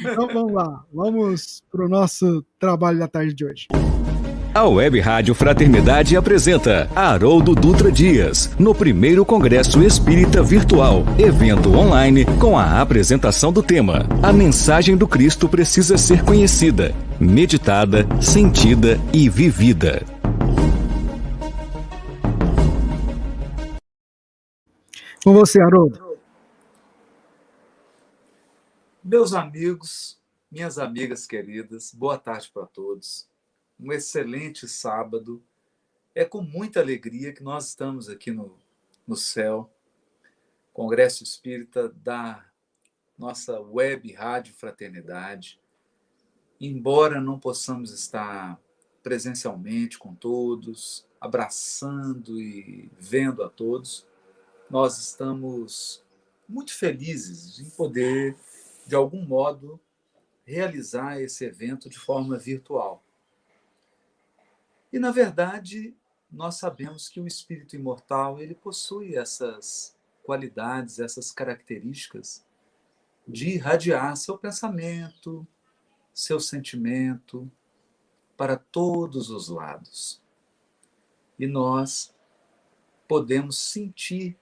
Então vamos lá, vamos para o nosso trabalho da tarde de hoje. A Web Rádio Fraternidade apresenta Haroldo Dutra Dias, no primeiro Congresso Espírita Virtual, evento online com a apresentação do tema A Mensagem do Cristo precisa ser conhecida, meditada, sentida e vivida. Com você, Haroldo. Meus amigos, minhas amigas queridas, boa tarde para todos. Um excelente sábado. É com muita alegria que nós estamos aqui no céu, Congresso Espírita da nossa Web Rádio Fraternidade. Embora não possamos estar presencialmente com todos, abraçando e vendo a todos, nós estamos muito felizes em poder, de algum modo, realizar esse evento de forma virtual. E, na verdade, nós sabemos que o espírito imortal ele possui essas qualidades, essas características de irradiar seu pensamento, seu sentimento para todos os lados. E nós podemos sentir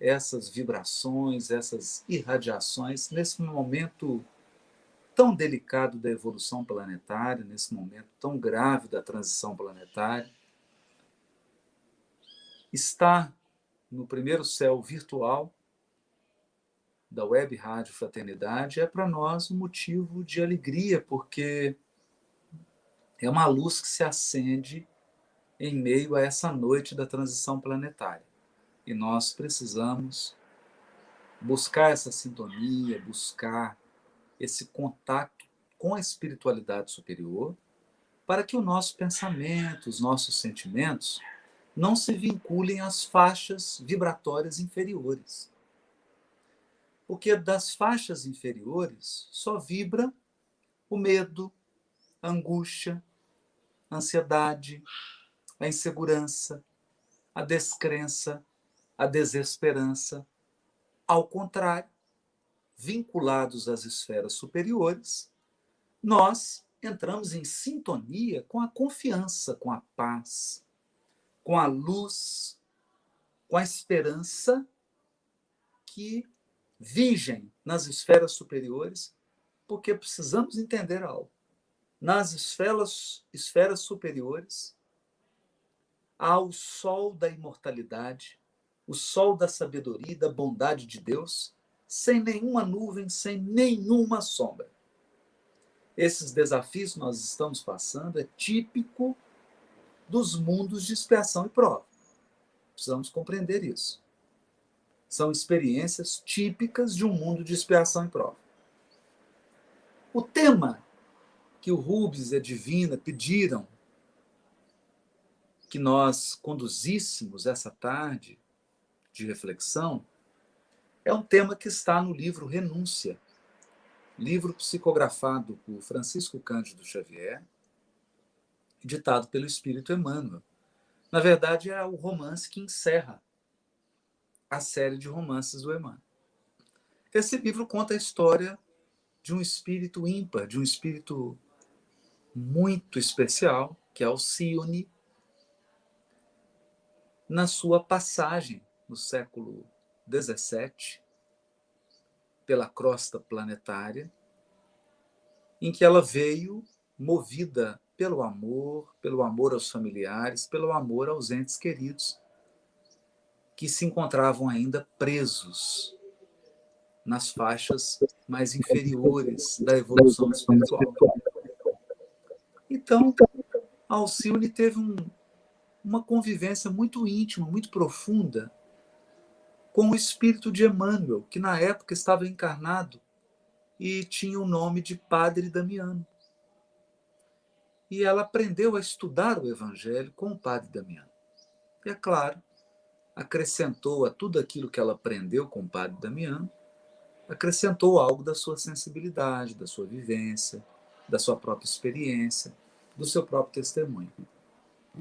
essas vibrações, essas irradiações nesse momento tão delicado da evolução planetária, nesse momento tão grave da transição planetária. Estar no primeiro céu virtual da Web Rádio Fraternidade é para nós um motivo de alegria, porque é uma luz que se acende em meio a essa noite da transição planetária. E nós precisamos buscar essa sintonia, buscar esse contato com a espiritualidade superior, para que o nosso pensamento, os nossos sentimentos, não se vinculem às faixas vibratórias inferiores. Porque das faixas inferiores só vibra o medo, a angústia, a ansiedade, a insegurança, a descrença, a desesperança. Ao contrário, vinculados às esferas superiores, nós entramos em sintonia com a confiança, com a paz, com a luz, com a esperança que vigem nas esferas superiores, porque precisamos entender algo. Nas esferas superiores, há o sol da imortalidade, o sol da sabedoria e da bondade de Deus, sem nenhuma nuvem, sem nenhuma sombra. Esses desafios que nós estamos passando é típico dos mundos de expiação e prova. Precisamos compreender isso. São experiências típicas de um mundo de expiação e prova. O tema que o Rubens e a Divina pediram que nós conduzíssemos essa tarde de reflexão é um tema que está no livro Renúncia, livro psicografado por Francisco Cândido Xavier, ditado pelo Espírito Emmanuel. Na verdade, é o romance que encerra a série de romances do Emmanuel. Esse livro conta a história de um espírito ímpar, de um espírito muito especial, que é Alcione, na sua passagem no século XVII, pela crosta planetária, em que ela veio movida pelo amor aos familiares, pelo amor aos entes queridos, que se encontravam ainda presos nas faixas mais inferiores da evolução espiritual. Então, Alcione teve uma convivência muito íntima, muito profunda com o espírito de Emmanuel, que na época estava encarnado e tinha o nome de Padre Damiano. E ela aprendeu a estudar o Evangelho com o Padre Damiano. E, é claro, acrescentou a tudo aquilo que ela aprendeu com o Padre Damiano, acrescentou algo da sua sensibilidade, da sua vivência, da sua própria experiência, do seu próprio testemunho.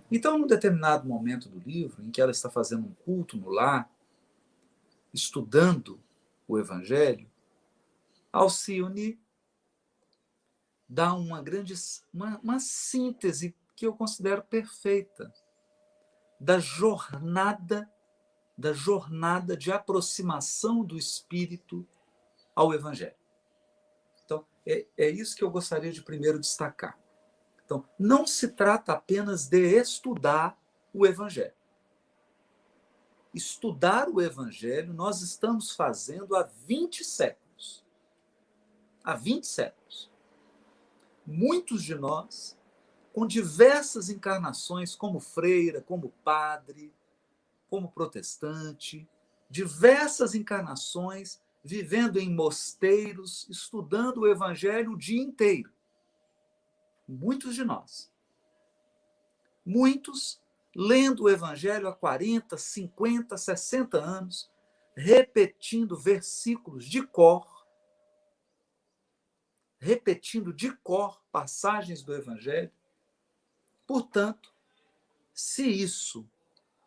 Então, num determinado momento do livro, em que ela está fazendo um culto no lar, estudando o Evangelho, Alcione dá uma síntese que eu considero perfeita da jornada de aproximação do espírito ao Evangelho. Então, é isso que eu gostaria de primeiro destacar. Então, não se trata apenas de estudar o Evangelho. Estudar o Evangelho nós estamos fazendo há 20 séculos. Há 20 séculos. Muitos de nós, com diversas encarnações, como freira, como padre, como protestante, diversas encarnações, vivendo em mosteiros, estudando o Evangelho o dia inteiro. Muitos de nós. Muitos lendo o Evangelho há 40, 50, 60 anos, repetindo versículos de cor, repetindo de cor passagens do Evangelho. Portanto, se isso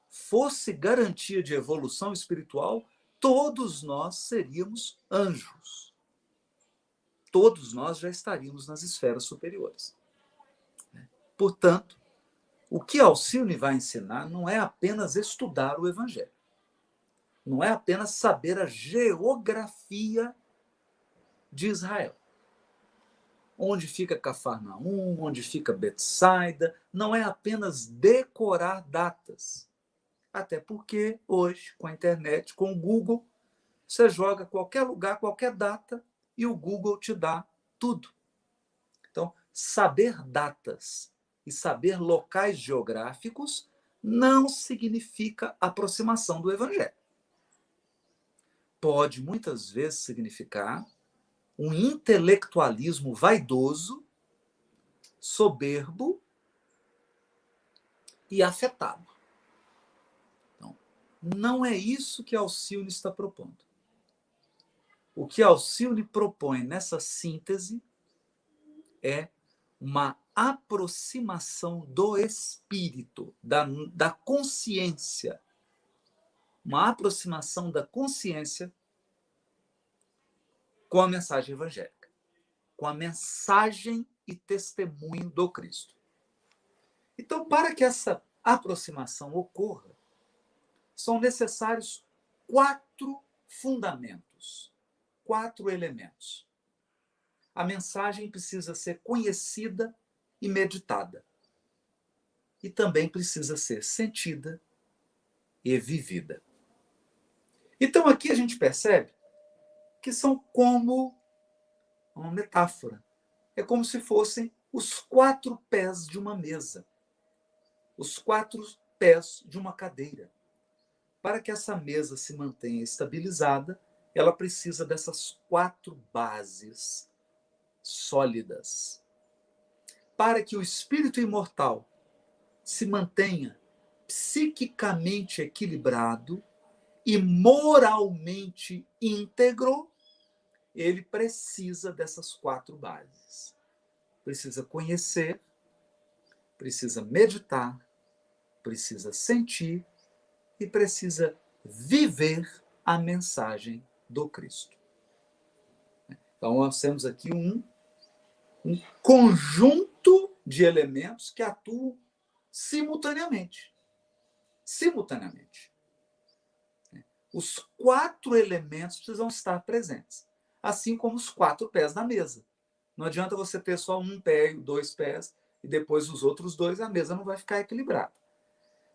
fosse garantia de evolução espiritual, todos nós seríamos anjos. Todos nós já estaríamos nas esferas superiores. Portanto, o que Alcione vai ensinar não é apenas estudar o Evangelho. Não é apenas saber a geografia de Israel. Onde fica Cafarnaum, onde fica Betsaida. Não é apenas decorar datas. Até porque hoje, com a internet, com o Google, você joga qualquer lugar, qualquer data, e o Google te dá tudo. Então, saber datas e saber locais geográficos não significa aproximação do Evangelho. Pode, muitas vezes, significar um intelectualismo vaidoso, soberbo e afetado. Então, não é isso que Alcione está propondo. O que Alcione propõe nessa síntese é uma aproximação do espírito, da consciência. Uma aproximação da consciência com a mensagem evangélica, com a mensagem e testemunho do Cristo. Então, para que essa aproximação ocorra, são necessários 4 fundamentos, 4 elementos. A mensagem precisa ser conhecida e meditada. E também precisa ser sentida e vivida. Então, aqui a gente percebe que são como uma metáfora. É como se fossem os 4 pés de uma mesa. Os 4 pés de uma cadeira. Para que essa mesa se mantenha estabilizada, ela precisa dessas 4 bases sólidas. Para que o espírito imortal se mantenha psiquicamente equilibrado e moralmente íntegro, ele precisa dessas 4 bases. Precisa conhecer, precisa meditar, precisa sentir e precisa viver a mensagem do Cristo. Então, nós temos aqui um conjunto de elementos que atuam simultaneamente. Simultaneamente. Os 4 elementos precisam estar presentes, assim como os 4 pés da mesa. Não adianta você ter só um pé e 2 pés, e depois os outros 2, a mesa não vai ficar equilibrada.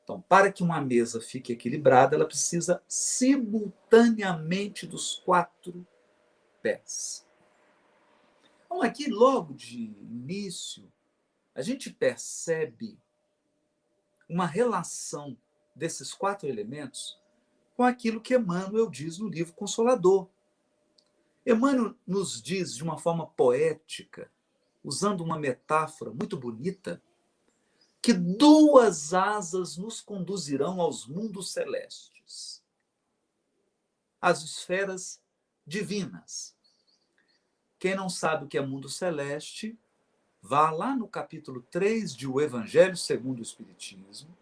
Então, para que uma mesa fique equilibrada, ela precisa simultaneamente dos 4 pés. Então, aqui, logo de início, a gente percebe uma relação desses 4 elementos com aquilo que Emmanuel diz no livro Consolador. Emmanuel nos diz de uma forma poética, usando uma metáfora muito bonita, que 2 asas nos conduzirão aos mundos celestes, às esferas divinas. Quem não sabe o que é mundo celeste, vá lá no capítulo 3 de O Evangelho segundo o Espiritismo,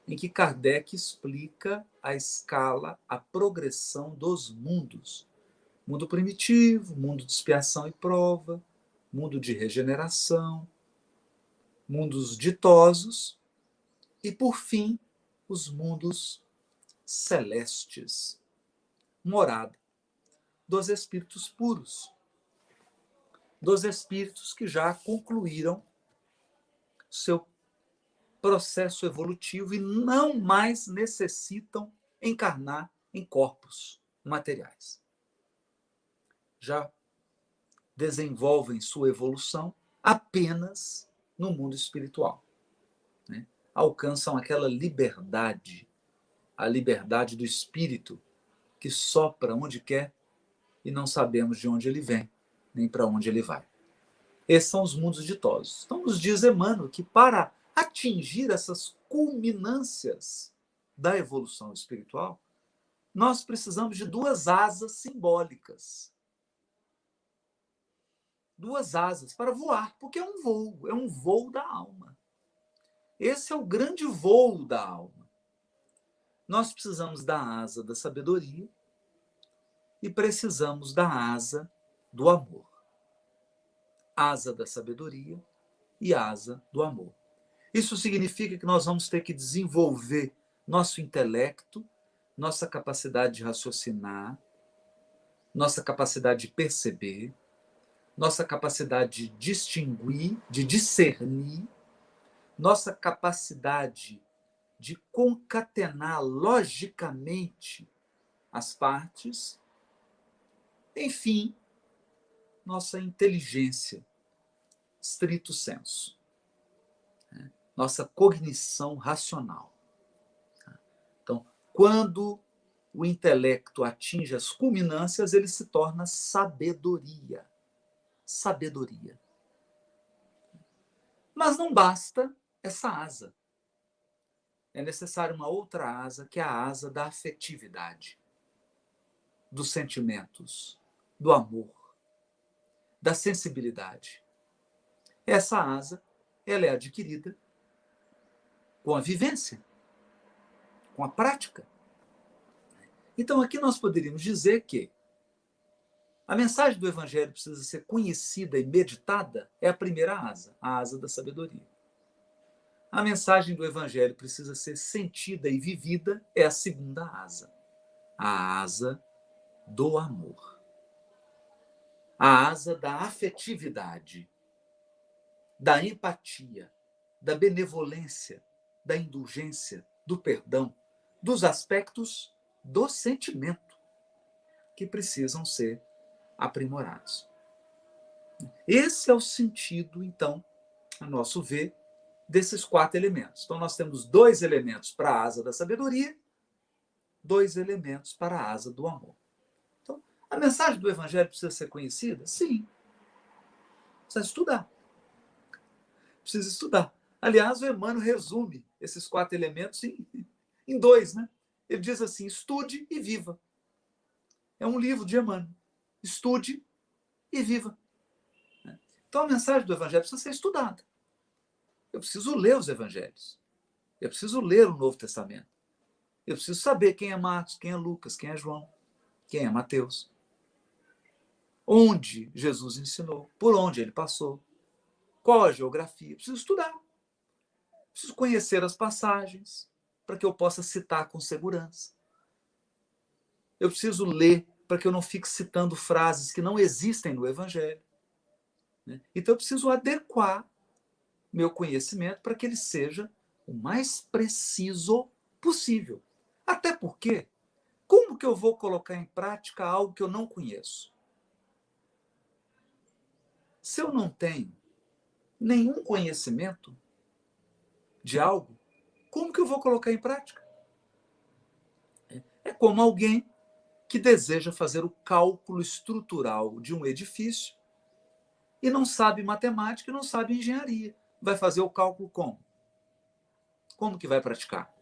em que Kardec explica a escala, a progressão dos mundos, Mundo primitivo, mundo de expiação e prova, mundo de regeneração, mundos ditosos e, por fim, os mundos celestes, morada dos espíritos puros, dos espíritos que já concluíram seu processo evolutivo e não mais necessitam encarnar em corpos materiais. Já desenvolvem sua evolução apenas no mundo espiritual, né? Alcançam aquela liberdade, a liberdade do espírito que sopra onde quer e não sabemos de onde ele vem, nem para onde ele vai. Esses são os mundos ditosos. Então, nos diz Emmanuel que para atingir essas culminâncias da evolução espiritual, nós precisamos de duas asas simbólicas. Duas asas para voar, porque é um voo da alma. Esse é o grande voo da alma. Nós precisamos da asa da sabedoria e precisamos da asa do amor. Asa da sabedoria e asa do amor. Isso significa que nós vamos ter que desenvolver nosso intelecto, nossa capacidade de raciocinar, nossa capacidade de perceber, nossa capacidade de distinguir, de discernir, nossa capacidade de concatenar logicamente as partes, enfim, nossa inteligência, stricto sensu, nossa cognição racional. Então, quando o intelecto atinge as culminâncias, ele se torna sabedoria. Sabedoria. Mas não basta essa asa. É necessária uma outra asa, que é a asa da afetividade, dos sentimentos, do amor, da sensibilidade. Essa asa, ela é adquirida com a vivência, com a prática. Então, aqui nós poderíamos dizer que a mensagem do Evangelho precisa ser conhecida e meditada, é a primeira asa, a asa da sabedoria. A mensagem do Evangelho precisa ser sentida e vivida, é a segunda asa, a asa do amor. A asa da afetividade, da empatia, da benevolência, da indulgência, do perdão, dos aspectos do sentimento que precisam ser aprimorados. Esse é o sentido, então, a nosso ver, desses 4 elementos. Então, nós temos 2 elementos para a asa da sabedoria, 2 elementos para a asa do amor. Então, a mensagem do Evangelho precisa ser conhecida? Sim. Precisa estudar. Precisa estudar. Aliás, o Emmanuel resume esses 4 elementos em 2, né? Ele diz assim, estude e viva. É um livro de Emmanuel. Estude e viva. Então, a mensagem do Evangelho precisa ser estudada. Eu preciso ler os Evangelhos. Eu preciso ler o Novo Testamento. Eu preciso saber quem é Marcos, quem é Lucas, quem é João, quem é Mateus. Onde Jesus ensinou, por onde ele passou, qual a geografia. Eu preciso estudar. Preciso conhecer as passagens para que eu possa citar com segurança. Eu preciso ler para que eu não fique citando frases que não existem no Evangelho. Então, eu preciso adequar meu conhecimento para que ele seja o mais preciso possível. Até porque, como que eu vou colocar em prática algo que eu não conheço? Se eu não tenho nenhum conhecimento de algo, como que eu vou colocar em prática? É como alguém que deseja fazer o cálculo estrutural de um edifício e não sabe matemática e não sabe engenharia. Vai fazer o cálculo como? Como que vai praticar?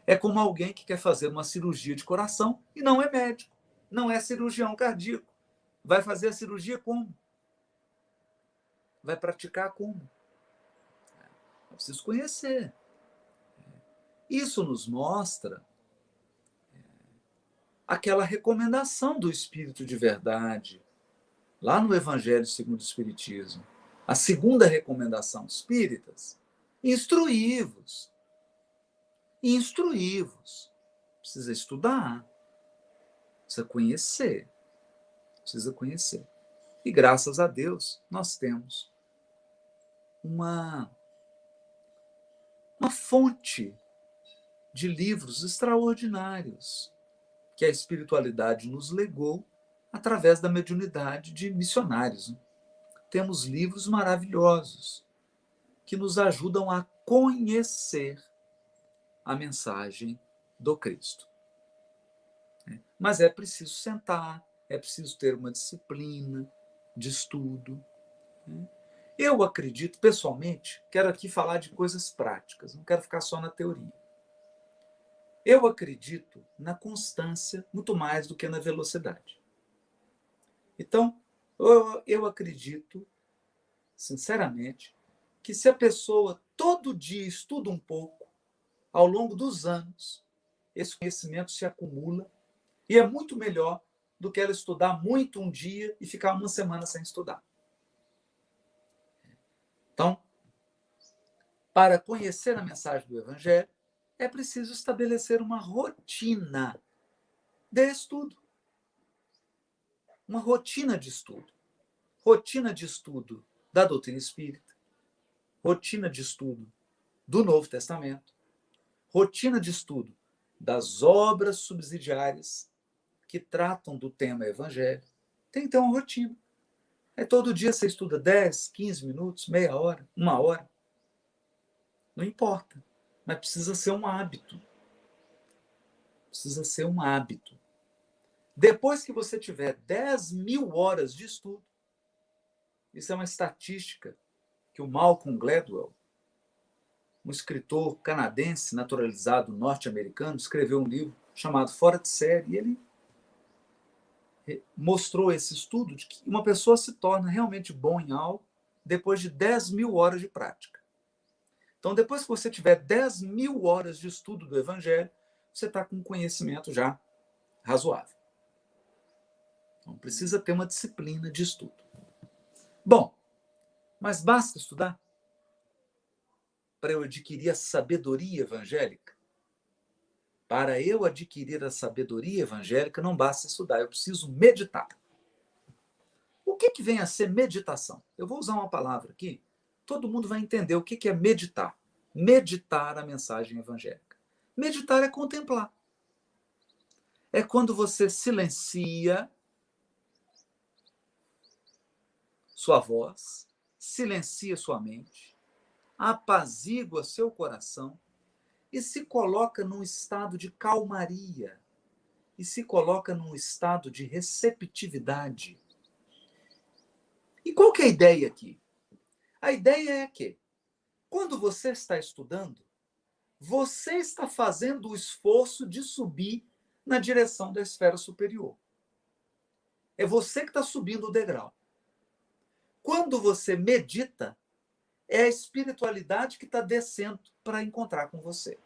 É como alguém que quer fazer uma cirurgia de coração e não é médico, não é cirurgião cardíaco. Vai fazer a cirurgia como? Vai praticar como? Eu preciso conhecer. Isso nos mostra aquela recomendação do Espírito de verdade, lá no Evangelho segundo o Espiritismo. A segunda recomendação: espíritas, instruí-vos. Instruí-vos. Precisa estudar, precisa conhecer, precisa conhecer. E graças a Deus nós temos uma fonte de livros extraordinários que a espiritualidade nos legou através da mediunidade de missionários. Temos livros maravilhosos que nos ajudam a conhecer a mensagem do Cristo. Mas é preciso sentar, é preciso ter uma disciplina de estudo. Eu acredito, pessoalmente, quero aqui falar de coisas práticas, não quero ficar só na teoria. Eu acredito na constância muito mais do que na velocidade. Então, eu acredito, sinceramente, que se a pessoa todo dia estuda um pouco, ao longo dos anos, esse conhecimento se acumula e é muito melhor do que ela estudar muito um dia e ficar uma semana sem estudar. Então, para conhecer a mensagem do Evangelho, é preciso estabelecer uma rotina de estudo. Uma rotina de estudo. Rotina de estudo da doutrina espírita, rotina de estudo do Novo Testamento, rotina de estudo das obras subsidiárias que tratam do tema Evangelho. Tem que ter uma rotina. Todo dia você estuda 10, 15 minutos, meia hora, uma hora. Não importa. Mas precisa ser um hábito. Precisa ser um hábito. Depois que você tiver 10.000 horas de estudo, isso é uma estatística que o Malcolm Gladwell, um escritor canadense naturalizado norte-americano, escreveu um livro chamado Fora de Série, e ele mostrou esse estudo de que uma pessoa se torna realmente bom em algo depois de 10.000 horas de prática. Então, depois que você tiver 10.000 horas de estudo do Evangelho, você está com um conhecimento já razoável. Então, precisa ter uma disciplina de estudo. Bom, mas basta estudar para eu adquirir a sabedoria evangélica? Para eu adquirir a sabedoria evangélica, não basta estudar, eu preciso meditar. O que vem a ser meditação? Eu vou usar uma palavra aqui, todo mundo vai entender o que é meditar. Meditar a mensagem evangélica. Meditar é contemplar. É quando você silencia sua voz, silencia sua mente, apazigua seu coração e se coloca num estado de calmaria e se coloca num estado de receptividade. E qual que é a ideia aqui? A ideia é que, quando você está estudando, você está fazendo o esforço de subir na direção da esfera superior. É você que está subindo o degrau. Quando você medita, é a espiritualidade que está descendo para encontrar com você.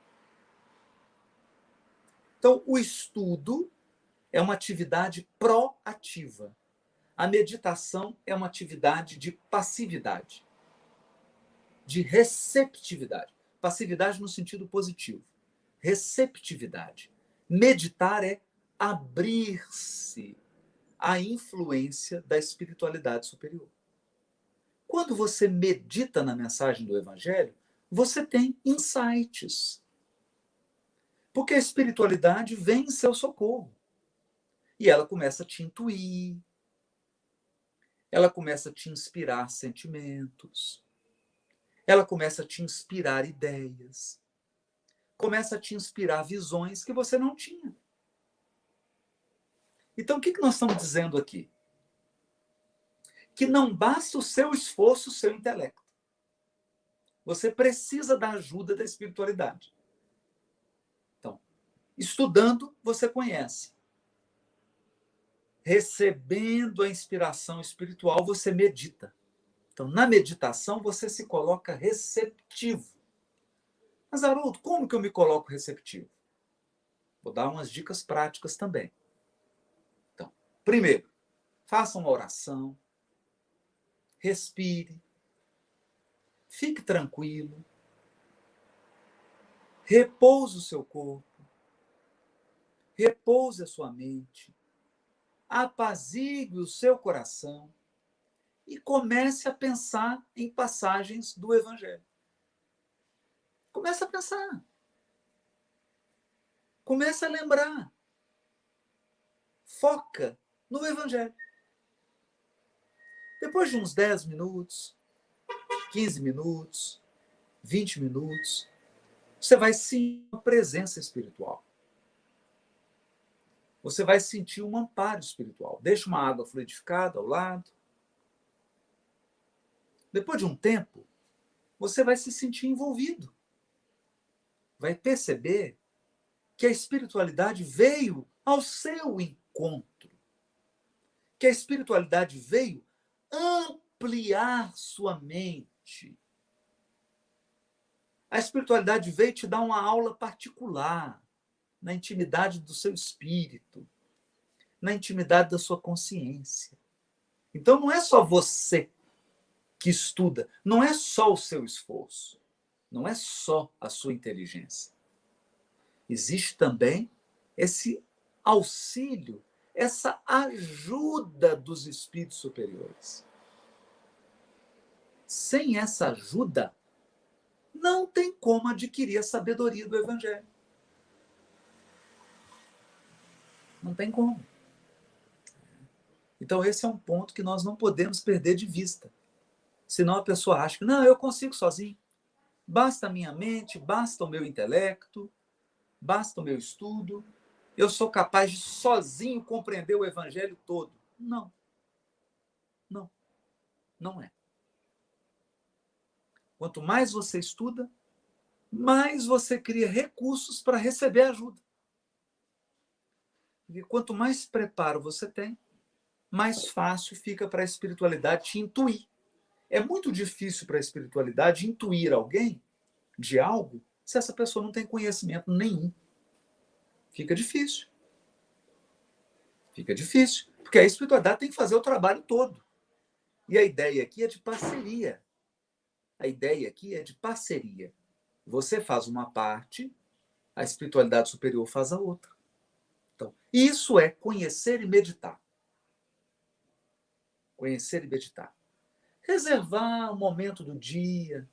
Então, o estudo é uma atividade proativa. A meditação é uma atividade de passividade, de receptividade. Passividade no sentido positivo. Receptividade. Meditar é abrir-se à influência da espiritualidade superior. Quando você medita na mensagem do Evangelho, você tem insights. Porque a espiritualidade vem em seu socorro. E ela começa a te intuir. Ela começa a te inspirar sentimentos. Ela começa a te inspirar ideias. Começa a te inspirar visões que você não tinha. Então, o que nós estamos dizendo aqui? Que não basta o seu esforço, o seu intelecto. Você precisa da ajuda da espiritualidade. Então, estudando, você conhece. Recebendo a inspiração espiritual, você medita. Então, na meditação, você se coloca receptivo. Mas, Haroldo, como que eu me coloco receptivo? Vou dar umas dicas práticas também. Primeiro, faça uma oração, respire, fique tranquilo, repouse o seu corpo, repouse a sua mente, apazigue o seu coração e comece a pensar em passagens do Evangelho. Comece a pensar. Comece a lembrar. Foca no Evangelho. Depois de uns 10 minutos, 15 minutos, 20 minutos, você vai sentir uma presença espiritual. Você vai sentir um amparo espiritual. Deixa uma água fluidificada ao lado. Depois de um tempo, você vai se sentir envolvido. Vai perceber que a espiritualidade veio ao seu encontro. Que a espiritualidade veio ampliar sua mente. A espiritualidade veio te dar uma aula particular, na intimidade do seu espírito, na intimidade da sua consciência. Então, não é só você que estuda, não é só o seu esforço, não é só a sua inteligência. Existe também esse auxílio, essa ajuda dos espíritos superiores. Sem essa ajuda, não tem como adquirir a sabedoria do Evangelho. Não tem como. Então, esse é um ponto que nós não podemos perder de vista. Senão a pessoa acha que, não, eu consigo sozinho. Basta a minha mente, basta o meu intelecto, basta o meu estudo. Eu sou capaz de sozinho compreender o Evangelho todo. Não. Não. Não é. Quanto mais você estuda, mais você cria recursos para receber ajuda. E quanto mais preparo você tem, mais fácil fica para a espiritualidade te intuir. É muito difícil para a espiritualidade intuir alguém de algo se essa pessoa não tem conhecimento nenhum. Fica difícil. Fica difícil. Porque a espiritualidade tem que fazer o trabalho todo. E a ideia aqui é de parceria. A ideia aqui é de parceria. Você faz uma parte, a espiritualidade superior faz a outra. Então, isso é conhecer e meditar. Conhecer e meditar. Reservar um momento do dia,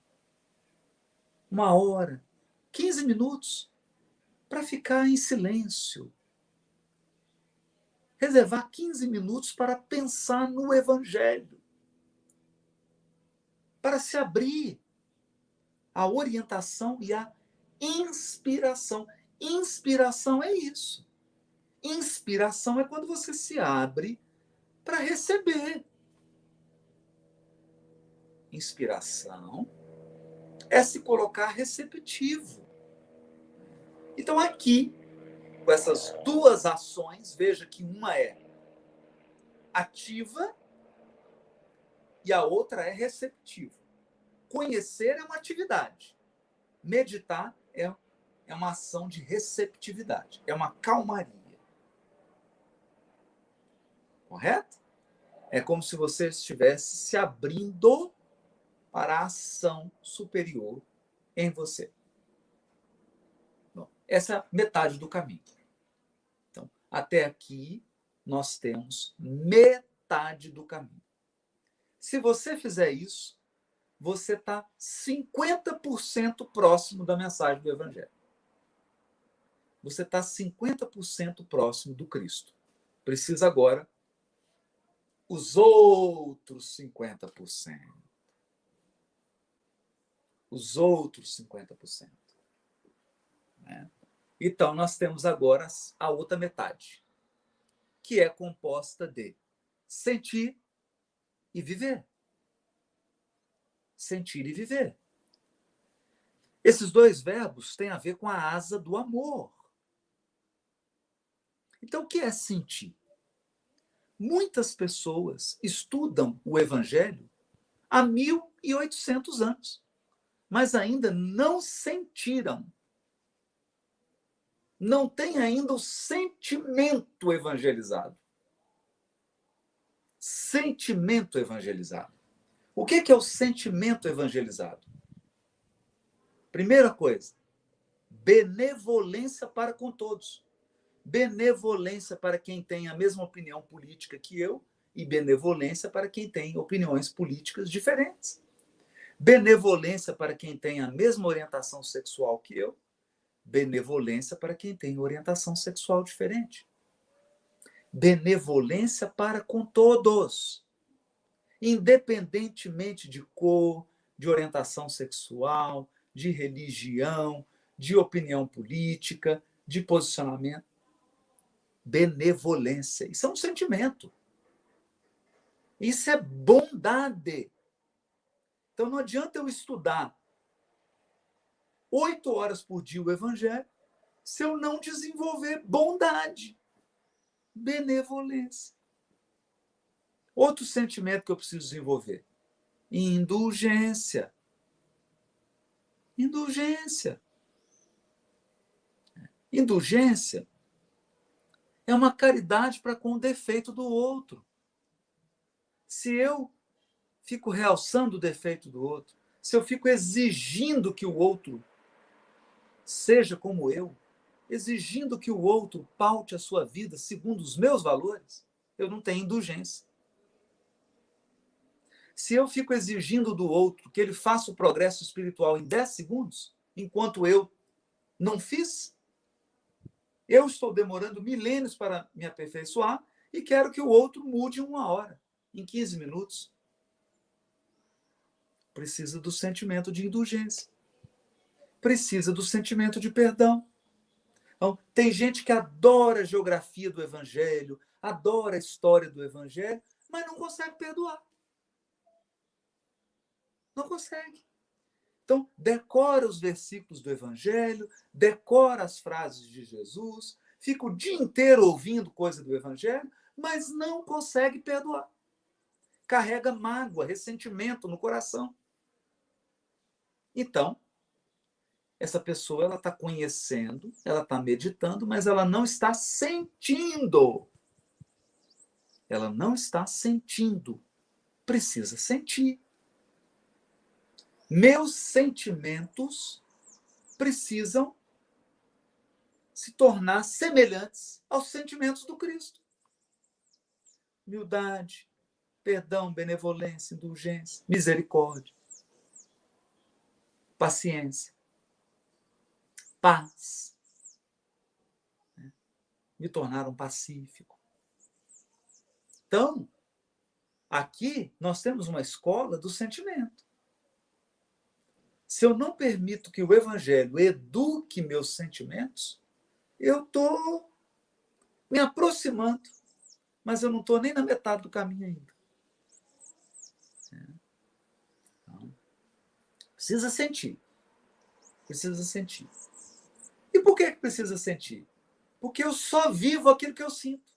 1 hora, 15 minutos, para ficar em silêncio. Reservar 15 minutos para pensar no Evangelho. Para se abrir à orientação e à inspiração. Inspiração é isso. Inspiração é quando você se abre para receber. Inspiração é se colocar receptivo. Então, aqui, com essas duas ações, veja que uma é ativa e a outra é receptiva. Conhecer é uma atividade. Meditar é uma ação de receptividade. É uma calmaria. Correto? É como se você estivesse se abrindo para a ação superior em você. Bom, essa é a metade do caminho. Então, até aqui, nós temos metade do caminho. Se você fizer isso, você está 50% próximo da mensagem do Evangelho. Você está 50% próximo do Cristo. Precisa agora os outros 50%. Os outros 50%. Né? Então, nós temos agora a outra metade, que é composta de sentir e viver. Sentir e viver. Esses dois verbos têm a ver com a asa do amor. Então, o que é sentir? Muitas pessoas estudam o Evangelho há 1.800 anos, mas ainda não sentiram. Não tem ainda o sentimento evangelizado. sentimento evangelizado. O que é o sentimento evangelizado? Primeira coisa, benevolência para com todos. Benevolência para quem tem a mesma opinião política que eu e benevolência para quem tem opiniões políticas diferentes. Benevolência para quem tem a mesma orientação sexual que eu, benevolência para quem tem orientação sexual diferente. Benevolência para com todos, independentemente de cor, de orientação sexual, de religião, de opinião política, de posicionamento. Benevolência. Isso é um sentimento. Isso é bondade. Então não adianta eu estudar 8 horas por dia o Evangelho se eu não desenvolver bondade, benevolência. Outro sentimento que eu preciso desenvolver: indulgência. Indulgência. Indulgência é uma caridade para com o defeito do outro. Se eu fico realçando o defeito do outro, se eu fico exigindo que o outro seja como eu, exigindo que o outro paute a sua vida segundo os meus valores, eu não tenho indulgência. Se eu fico exigindo do outro que ele faça o progresso espiritual em 10 segundos, enquanto eu não fiz, eu estou demorando milênios para me aperfeiçoar e quero que o outro mude em 1 hora, em 15 minutos. Precisa do sentimento de indulgência. Precisa do sentimento de perdão. Então, tem gente que adora a geografia do Evangelho, adora a história do Evangelho, mas não consegue perdoar. Não consegue. Então, decora os versículos do Evangelho, decora as frases de Jesus, fica o dia inteiro ouvindo coisa do Evangelho, mas não consegue perdoar. Carrega mágoa, ressentimento no coração. Então, essa pessoa ela está conhecendo, ela está meditando, mas ela não está sentindo. Ela não está sentindo. Precisa sentir. Meus sentimentos precisam se tornar semelhantes aos sentimentos do Cristo. Humildade, perdão, benevolência, indulgência, misericórdia, paciência, paz. Me tornaram pacífico. Então, aqui nós temos uma escola do sentimento. Se eu não permito que o Evangelho eduque meus sentimentos, eu estou me aproximando, mas eu não estou nem na metade do caminho ainda. Então, precisa sentir. Precisa sentir. E por que precisa sentir? Porque eu só vivo aquilo que eu sinto.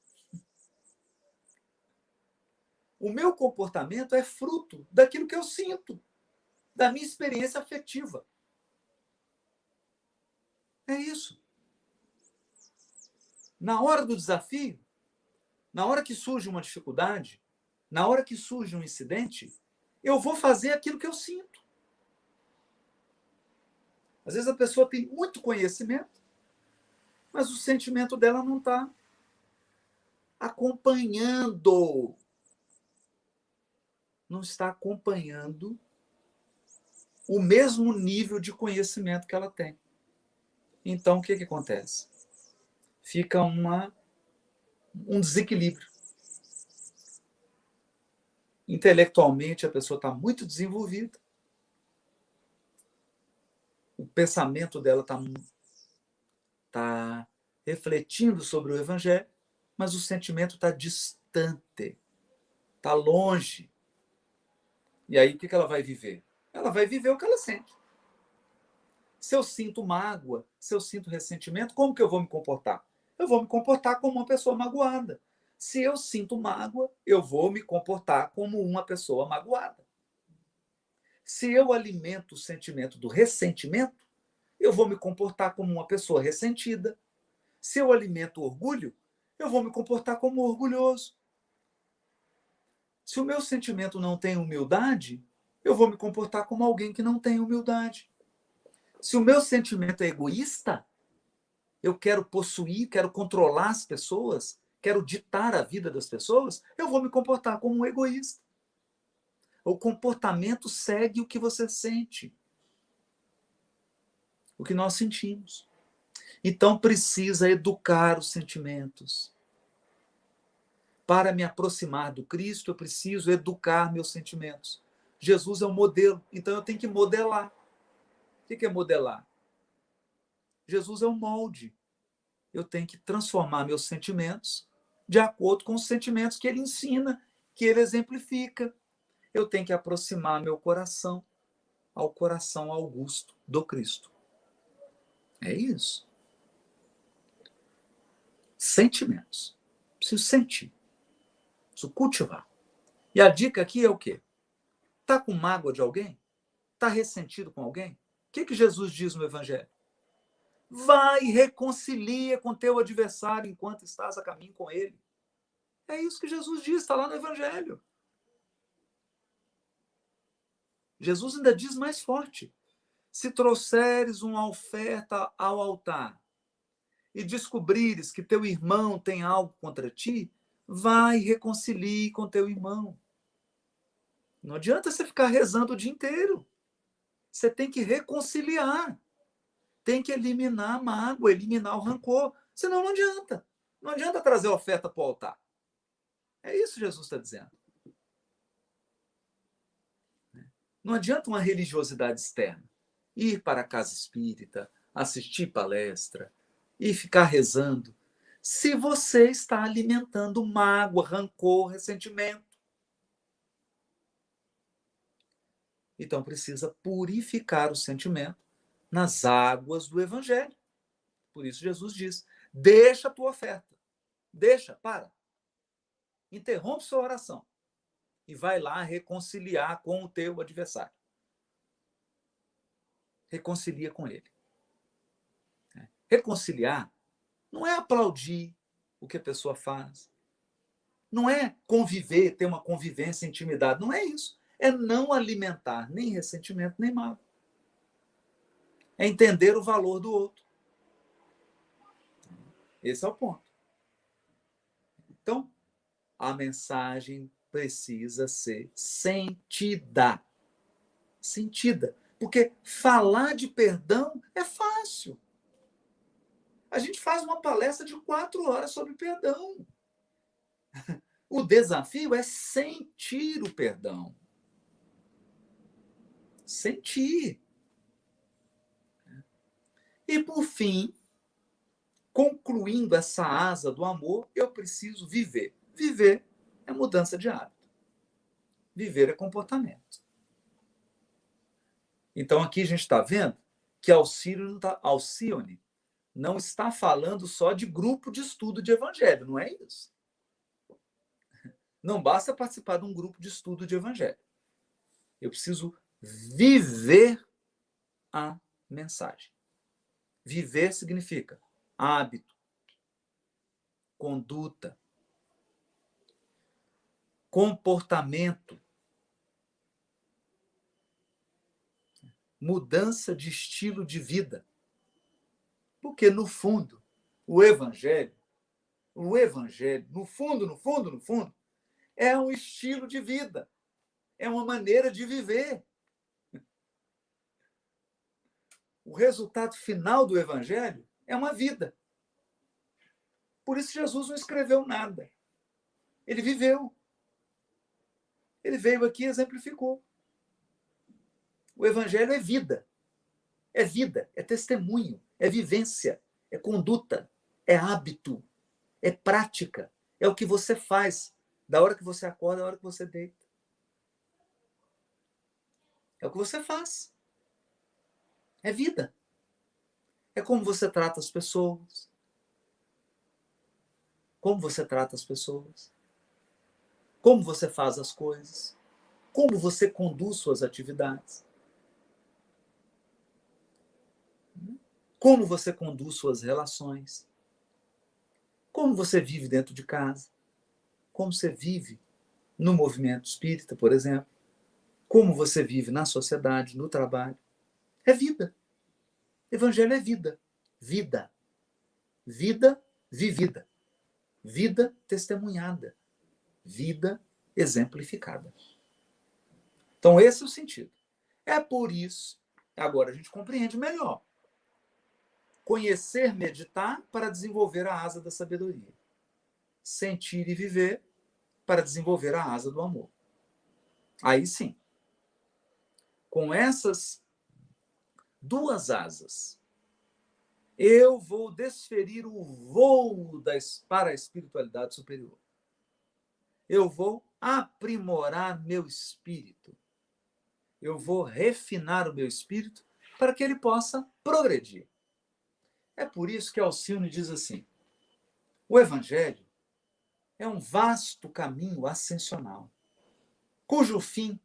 O meu comportamento é fruto daquilo que eu sinto, da minha experiência afetiva. É isso. Na hora do desafio, na hora que surge uma dificuldade, na hora que surge um incidente, eu vou fazer aquilo que eu sinto. Às vezes a pessoa tem muito conhecimento, mas o sentimento dela não está acompanhando. Não está acompanhando o mesmo nível de conhecimento que ela tem. Então, o que acontece? Fica um desequilíbrio. Intelectualmente, a pessoa está muito desenvolvida. O pensamento dela está refletindo sobre o Evangelho, mas o sentimento está distante, está longe. E aí, o que ela vai viver? Ela vai viver o que ela sente. Se eu sinto mágoa, se eu sinto ressentimento, como que eu vou me comportar? Eu vou me comportar como uma pessoa magoada. Se eu sinto mágoa, eu vou me comportar como uma pessoa magoada. Se eu alimento o sentimento do ressentimento, eu vou me comportar como uma pessoa ressentida. Se eu alimento o orgulho, eu vou me comportar como orgulhoso. Se o meu sentimento não tem humildade, eu vou me comportar como alguém que não tem humildade. Se o meu sentimento é egoísta, eu quero possuir, quero controlar as pessoas, quero ditar a vida das pessoas, eu vou me comportar como um egoísta. O comportamento segue o que você sente, o que nós sentimos. Então precisa educar os sentimentos. Para me aproximar do Cristo, eu preciso educar meus sentimentos. Jesus é o modelo, então eu tenho que modelar. O que é modelar? Jesus é o molde. Eu tenho que transformar meus sentimentos de acordo com os sentimentos que ele ensina, que ele exemplifica. Eu tenho que aproximar meu coração ao coração augusto do Cristo. É isso. Sentimentos. Preciso sentir. Preciso cultivar. E a dica aqui é o quê? Está com mágoa de alguém? Está ressentido com alguém? O que Jesus diz no Evangelho? Vai e reconcilia com teu adversário enquanto estás a caminho com ele. É isso que Jesus diz, está lá no Evangelho. Jesus ainda diz mais forte. Se trouxeres uma oferta ao altar e descobrires que teu irmão tem algo contra ti, vai e reconcilie com teu irmão. Não adianta você ficar rezando o dia inteiro. Você tem que reconciliar. Tem que eliminar a mágoa, eliminar o rancor. Senão não adianta. Não adianta trazer a oferta para o altar. É isso que Jesus está dizendo. Não adianta uma religiosidade externa. Ir para a casa espírita, assistir palestra e ficar rezando, se você está alimentando mágoa, rancor, ressentimento. Então precisa purificar o sentimento nas águas do Evangelho. Por isso Jesus diz, deixa a tua oferta. Deixa, para. Interrompe sua oração. E vai lá reconciliar com o teu adversário. Reconcilia com ele. Reconciliar não é aplaudir o que a pessoa faz. Não é conviver, ter uma convivência, intimidade. Não é isso. É não alimentar nem ressentimento, nem mágoa. É entender o valor do outro. Esse é o ponto. Então, a mensagem precisa ser sentida. Sentida. Porque falar de perdão é fácil. A gente faz uma palestra de 4 horas sobre perdão. O desafio é sentir o perdão. Sentir. E, por fim, concluindo essa asa do amor, eu preciso viver. Viver é mudança de hábito. Viver é comportamento. Então, aqui a gente está vendo que Alcione não está falando só de grupo de estudo de evangelho, não é isso. Não basta participar de um grupo de estudo de evangelho. Eu preciso viver a mensagem. Viver significa hábito, conduta, comportamento, mudança de estilo de vida. Porque, no fundo, o evangelho, no fundo, é um estilo de vida. É uma maneira de viver. O resultado final do evangelho é uma vida. Por isso Jesus não escreveu nada. Ele viveu. Ele veio aqui e exemplificou. O evangelho é vida. É vida, é testemunho, é vivência, é conduta, é hábito, é prática. É o que você faz da hora que você acorda, da hora que você deita. É o que você faz. É vida. É como você trata as pessoas. Como você trata as pessoas. Como você faz as coisas. Como você conduz suas atividades. Como você conduz suas relações. Como você vive dentro de casa. Como você vive no movimento espírita, por exemplo, como você vive na sociedade, no trabalho. É vida. Evangelho é vida. Vida. Vida vivida. Vida testemunhada. Vida exemplificada. Então, esse é o sentido. É por isso, agora a gente compreende melhor. Conhecer, meditar para desenvolver a asa da sabedoria. Sentir e viver para desenvolver a asa do amor. Aí sim, com essas duas asas, eu vou desferir o voo para a espiritualidade superior. Eu vou aprimorar meu espírito. Eu vou refinar o meu espírito para que ele possa progredir. É por isso que Alcione diz assim: o Evangelho é um vasto caminho ascensional, cujo fim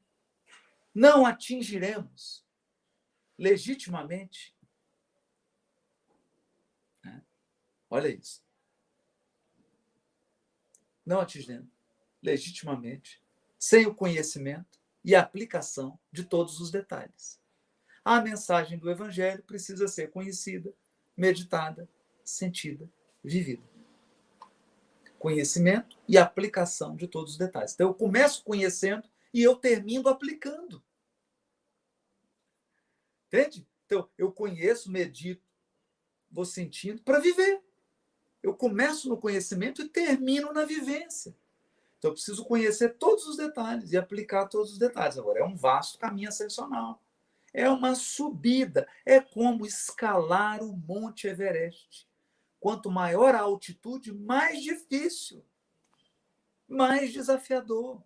não atingiremos legitimamente. Olha isso. Não atingiremos legitimamente, sem o conhecimento e a aplicação de todos os detalhes. A mensagem do Evangelho precisa ser conhecida, meditada, sentida, vivida. Conhecimento e aplicação de todos os detalhes. Então, eu começo conhecendo e eu termino aplicando. Entende? Então, eu conheço, medito, vou sentindo para viver. Eu começo no conhecimento e termino na vivência. Então, eu preciso conhecer todos os detalhes e aplicar todos os detalhes. Agora, é um vasto caminho ascensional. É uma subida. É como escalar o Monte Everest. Quanto maior a altitude, mais difícil, mais desafiador.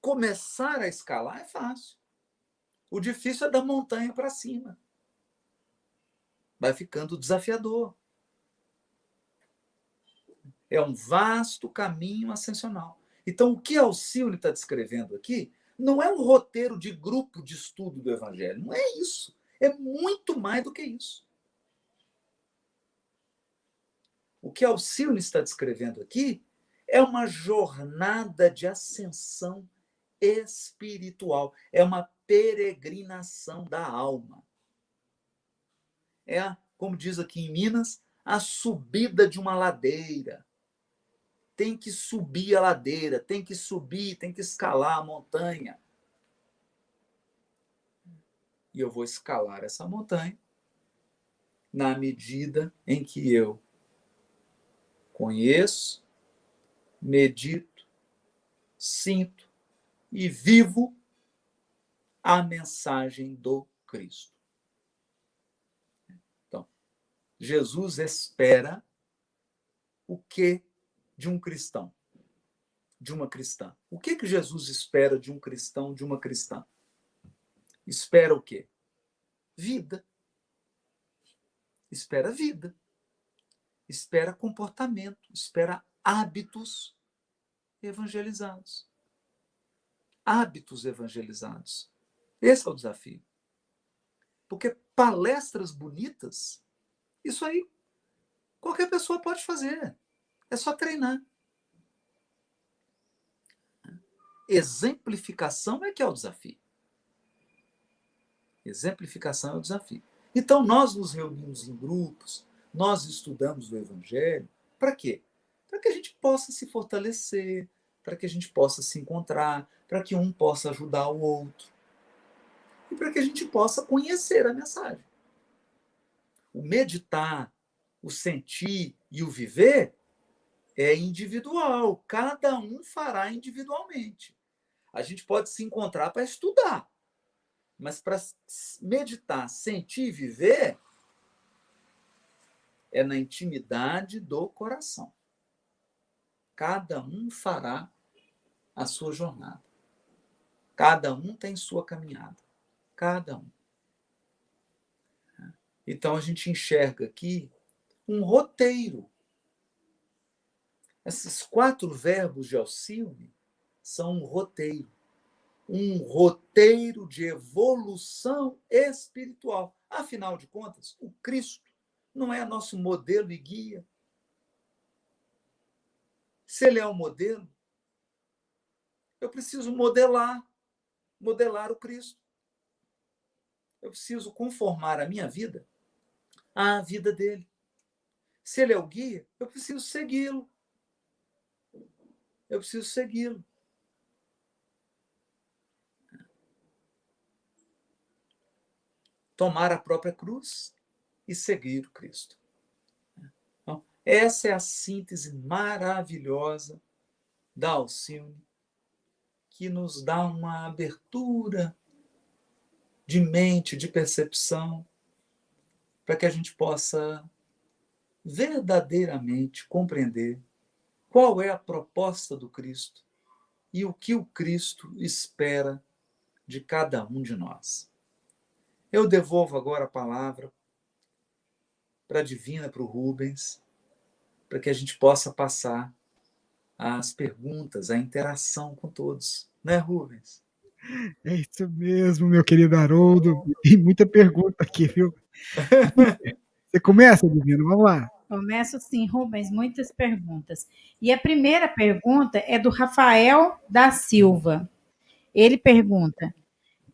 Começar a escalar é fácil. O difícil é da montanha para cima. Vai ficando desafiador. É um vasto caminho ascensional. Então, o que Alcione está descrevendo aqui não é um roteiro de grupo de estudo do Evangelho. Não é isso. É muito mais do que isso. O que Alcione está descrevendo aqui é uma jornada de ascensão espiritual. É uma peregrinação da alma. É, como diz aqui em Minas, a subida de uma ladeira. Tem que subir a ladeira, tem que subir, tem que escalar a montanha. E eu vou escalar essa montanha na medida em que eu conheço, medito, sinto e vivo a mensagem do Cristo. Então, Jesus espera o que de um cristão, de uma cristã? O que Jesus espera de um cristão, de uma cristã? Espera o quê? Vida. Espera vida. Espera comportamento, espera hábitos evangelizados. Hábitos evangelizados. Esse é o desafio. Porque palestras bonitas, isso aí qualquer pessoa pode fazer. É só treinar. Exemplificação é que é o desafio. Exemplificação é o desafio. Então, nós nos reunimos em grupos, nós estudamos o Evangelho. Para quê? Para que a gente possa se fortalecer, para que a gente possa se encontrar, para que um possa ajudar o outro. E para que a gente possa conhecer a mensagem. O meditar, o sentir e o viver é individual. Cada um fará individualmente. A gente pode se encontrar para estudar. Mas para meditar, sentir e viver é na intimidade do coração. Cada um fará a sua jornada. Cada um tem sua caminhada. Cada um. Então, a gente enxerga aqui um roteiro. Esses 4 verbos de Alcione são um roteiro. Um roteiro de evolução espiritual. Afinal de contas, o Cristo não é nosso modelo e guia? Se ele é o modelo, Eu preciso modelar o Cristo. Eu preciso conformar a minha vida à vida dele. Se ele é o guia, eu preciso segui-lo. Eu preciso segui-lo. Tomar a própria cruz e seguir o Cristo. Então, essa é a síntese maravilhosa da Alcione, que nos dá uma abertura de mente, de percepção, para que a gente possa verdadeiramente compreender qual é a proposta do Cristo e o que o Cristo espera de cada um de nós. Eu devolvo agora a palavra para a Divina, para o Rubens, para que a gente possa passar as perguntas, a interação com todos. Né, Rubens? É isso mesmo, meu querido Haroldo. Tem muita pergunta aqui, viu? Você começa, Divino? Vamos lá. Começo sim, Rubens, muitas perguntas. E a primeira pergunta é do Rafael da Silva. Ele pergunta: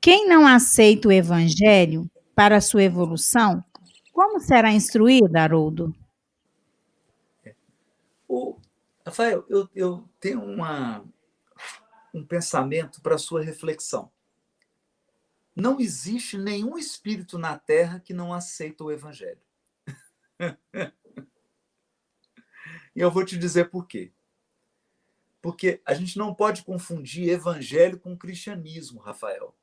quem não aceita o evangelho para a sua evolução, como será instruído, Haroldo? Rafael, eu tenho um pensamento para a sua reflexão. Não existe nenhum espírito na Terra que não aceita o evangelho. E eu vou te dizer por quê. Porque a gente não pode confundir evangelho com cristianismo, Rafael.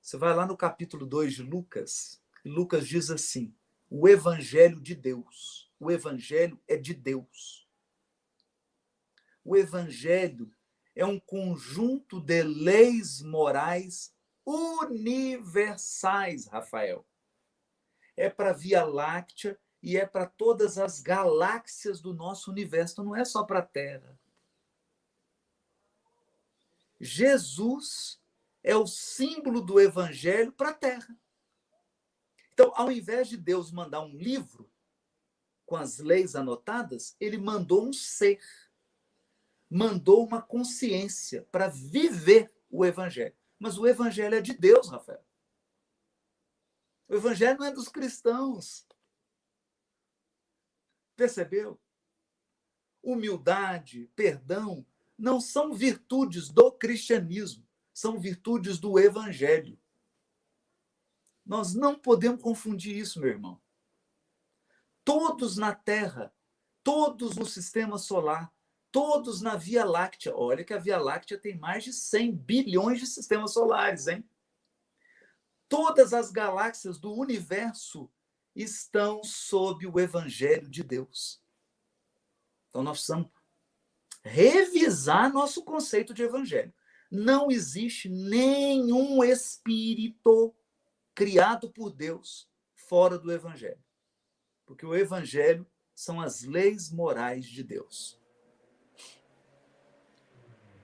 Você vai lá no capítulo 2 de Lucas, e Lucas diz assim: o evangelho de Deus. O evangelho é de Deus. O evangelho é um conjunto de leis morais universais, Rafael. É para a Via Láctea e é para todas as galáxias do nosso universo, então não é só para a Terra. Jesus é o símbolo do evangelho para a Terra. Então, ao invés de Deus mandar um livro com as leis anotadas, ele mandou um ser, mandou uma consciência para viver o evangelho. Mas o evangelho é de Deus, Rafael. O evangelho não é dos cristãos. Percebeu? Humildade, perdão, não são virtudes do cristianismo, são virtudes do evangelho. Nós não podemos confundir isso, meu irmão. Todos na Terra, todos no sistema solar, todos na Via Láctea. Olha que a Via Láctea tem mais de 100 bilhões de sistemas solares, hein? Todas as galáxias do universo estão sob o evangelho de Deus. Então nós precisamos revisar nosso conceito de evangelho. Não existe nenhum espírito criado por Deus fora do evangelho. Porque o evangelho são as leis morais de Deus.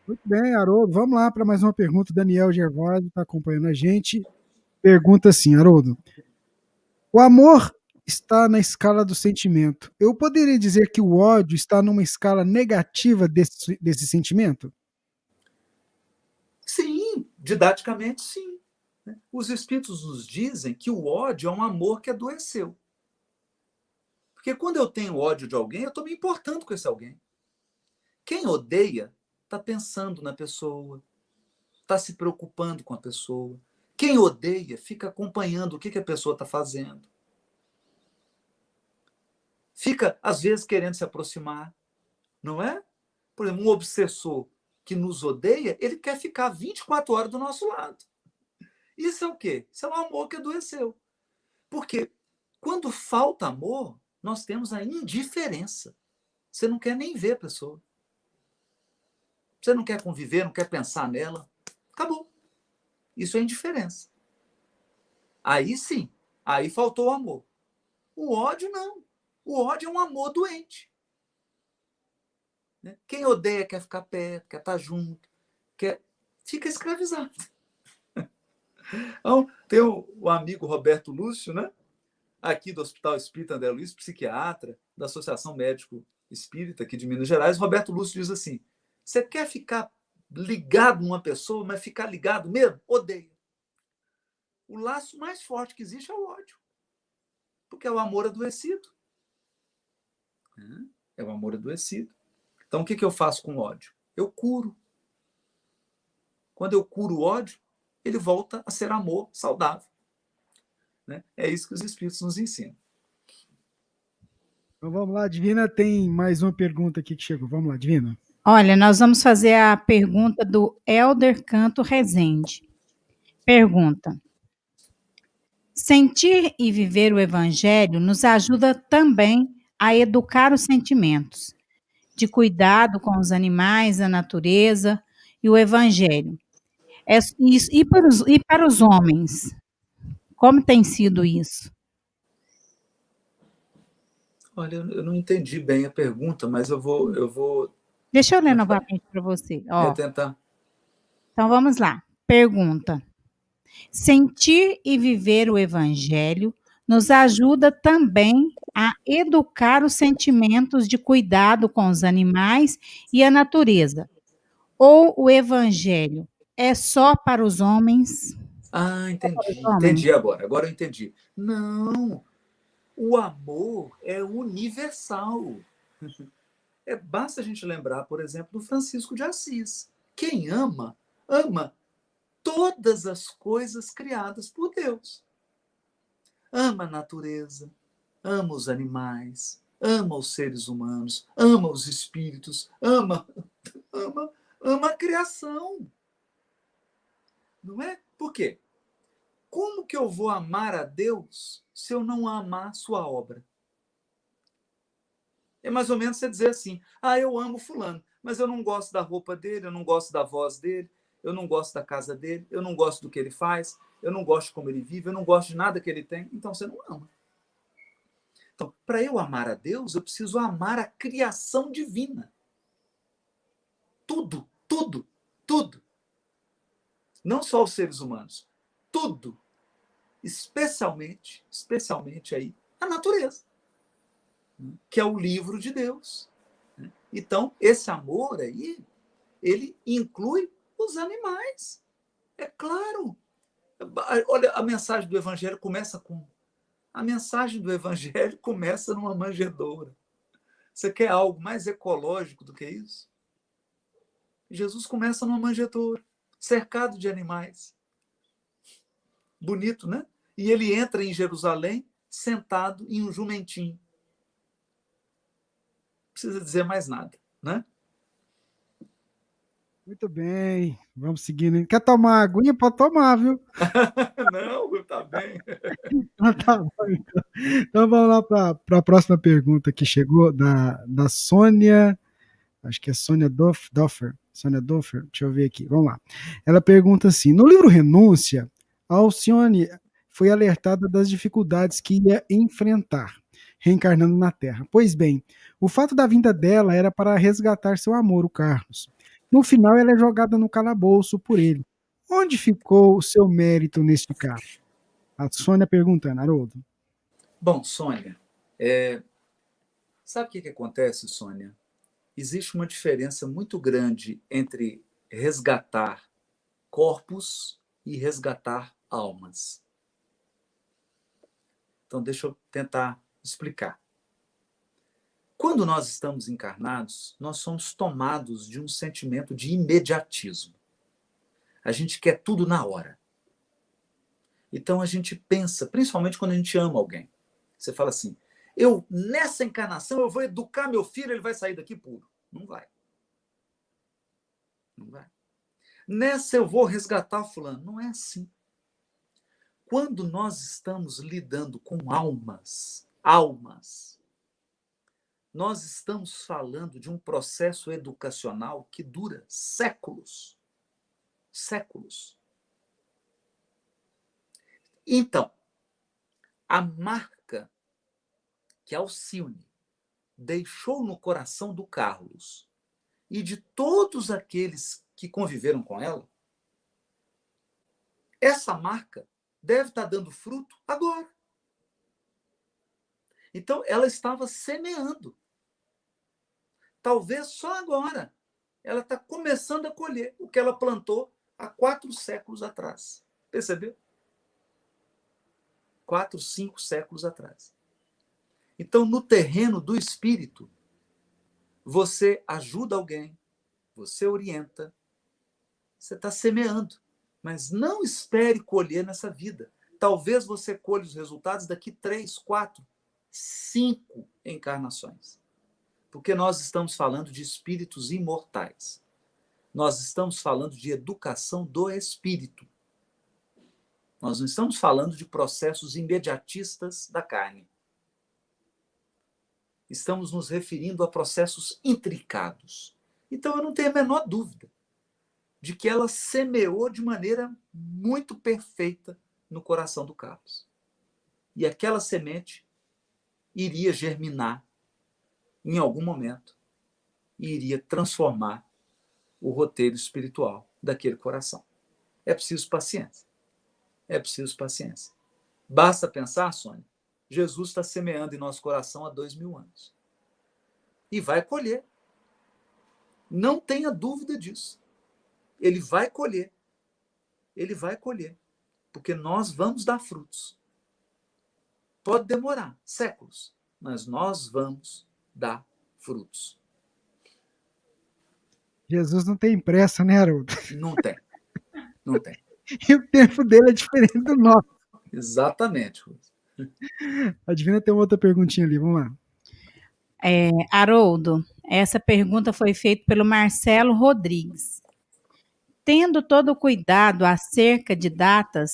Muito bem, Haroldo. Vamos lá para mais uma pergunta. Daniel Gervásio está acompanhando a gente. Pergunta assim, Haroldo: o amor está na escala do sentimento. Eu poderia dizer que o ódio está numa escala negativa desse sentimento? Sim, didaticamente sim. Os espíritos nos dizem que o ódio é um amor que adoeceu. Porque quando eu tenho ódio de alguém, eu estou me importando com esse alguém. Quem odeia está pensando na pessoa, está se preocupando com a pessoa. Quem odeia fica acompanhando o que a pessoa está fazendo. Fica, às vezes, querendo se aproximar, não é? Por exemplo, um obsessor que nos odeia, ele quer ficar 24 horas do nosso lado. Isso é o quê? Isso é um amor que adoeceu. Porque quando falta amor, nós temos a indiferença. Você não quer nem ver a pessoa. Você não quer conviver, não quer pensar nela. Acabou. Isso é indiferença. Aí sim, aí faltou o amor. O ódio não. O ódio é um amor doente. Quem odeia quer ficar perto, quer estar junto, fica escravizado. Então, tem o amigo Roberto Lúcio, né? Aqui do Hospital Espírita André Luiz, psiquiatra da Associação Médico Espírita aqui de Minas Gerais. Roberto Lúcio diz assim: Você quer ficar ligado numa pessoa, mas ficar ligado mesmo? Odeia. O laço mais forte que existe é o ódio. Porque é o amor adoecido. É o amor adoecido. Então, o que eu faço com o ódio? Eu curo. Quando eu curo o ódio, ele volta a ser amor saudável. Né? É isso que os Espíritos nos ensinam. Então vamos lá, Divina, tem mais uma pergunta aqui que chegou. Vamos lá, Divina. Olha, nós vamos fazer a pergunta do Elder Canto Rezende. Pergunta: sentir e viver o Evangelho nos ajuda também a educar os sentimentos, de cuidado com os animais, a natureza e o Evangelho. E para os homens, como tem sido isso? Olha, eu não entendi bem a pergunta, mas eu vou Deixa eu ler tentar, novamente para você. Ó, tentar. então vamos lá. Pergunta: sentir e viver o Evangelho nos ajuda também a educar os sentimentos de cuidado com os animais e a natureza. Ou o Evangelho é só para os homens? Ah, Para os entendi. homens? Entendi agora. Agora eu entendi. Não, o amor é universal. Basta a gente lembrar, por exemplo, do Francisco de Assis. Quem ama, ama todas as coisas criadas por Deus. Ama a natureza, ama os animais, ama os seres humanos, ama os espíritos, ama a criação. Não é? Por quê? Como que eu vou amar a Deus se eu não amar sua obra? É mais ou menos você dizer assim: ah, eu amo fulano, mas eu não gosto da roupa dele, eu não gosto da voz dele, eu não gosto da casa dele, eu não gosto do que ele faz, eu não gosto de como ele vive, eu não gosto de nada que ele tem. Então você não ama. Então, para eu amar a Deus, eu preciso amar a criação divina. Tudo, tudo, tudo. Não só os seres humanos. Tudo. Especialmente aí, a natureza, que é o livro de Deus. Então, esse amor aí, ele inclui os animais. É claro. Olha, a mensagem do Evangelho começa com... A mensagem do Evangelho começa numa manjedoura. Você quer algo mais ecológico do que isso? Jesus começa numa manjedoura, cercado de animais. Bonito, né? E ele entra em Jerusalém sentado em um jumentinho. Não precisa dizer mais nada, né? Muito bem, vamos seguindo. Quer tomar aguinha? Pode tomar, viu? Não, tá bem. Tá bom, então. Então vamos lá para a próxima pergunta que chegou da Sônia, acho que é Sônia Doffer. Sônia Doffer, deixa eu ver aqui, vamos lá. Ela pergunta assim: no livro Renúncia, a Alcione foi alertada das dificuldades que ia enfrentar, reencarnando na Terra. Pois bem, o fato da vinda dela era para resgatar seu amor, o Carlos. No final, ela é jogada no calabouço por ele. Onde ficou o seu mérito neste caso? A Sônia perguntando, Haroldo. Bom, Sônia, sabe o que acontece, Sônia? Existe uma diferença muito grande entre resgatar corpos e resgatar almas. Então, deixa eu tentar explicar. Quando nós estamos encarnados, nós somos tomados de um sentimento de imediatismo. A gente quer tudo na hora. Então, a gente pensa, principalmente quando a gente ama alguém. Você fala assim: nessa encarnação, eu vou educar meu filho, ele vai sair daqui puro. Não vai. Não vai. Nessa, eu vou resgatar fulano. Não é assim. Quando nós estamos lidando com almas, nós estamos falando de um processo educacional que dura séculos. Séculos. Então, a marca que Alcione deixou no coração do Carlos e de todos aqueles que conviveram com ela, essa marca deve estar dando fruto agora. Então, ela estava semeando. Talvez só agora ela está começando a colher o que ela plantou há 4 séculos atrás. Percebeu? 4, 5 séculos atrás. Então, no terreno do espírito, você ajuda alguém, você orienta, você está semeando, mas não espere colher nessa vida. Talvez você colhe os resultados daqui 3, 4, 5 encarnações. Porque nós estamos falando de espíritos imortais. Nós estamos falando de educação do espírito. Nós não estamos falando de processos imediatistas da carne. Estamos nos referindo a processos intricados. Então, eu não tenho a menor dúvida de que ela semeou de maneira muito perfeita no coração do Carlos. E aquela semente iria germinar em algum momento e iria transformar o roteiro espiritual daquele coração. É preciso paciência. É preciso paciência. Basta pensar, Sônia, Jesus está semeando em nosso coração há 2000 anos. E vai colher. Não tenha dúvida disso. Ele vai colher. Ele vai colher. Porque nós vamos dar frutos. Pode demorar séculos, mas nós vamos dar frutos. Jesus não tem pressa, né, Haroldo? Não tem. Não tem. E o tempo dele é diferente do nosso. Exatamente. A Divina tem uma outra perguntinha ali, vamos lá. Haroldo, essa pergunta foi feita pelo Marcelo Rodrigues. Tendo todo o cuidado acerca de datas,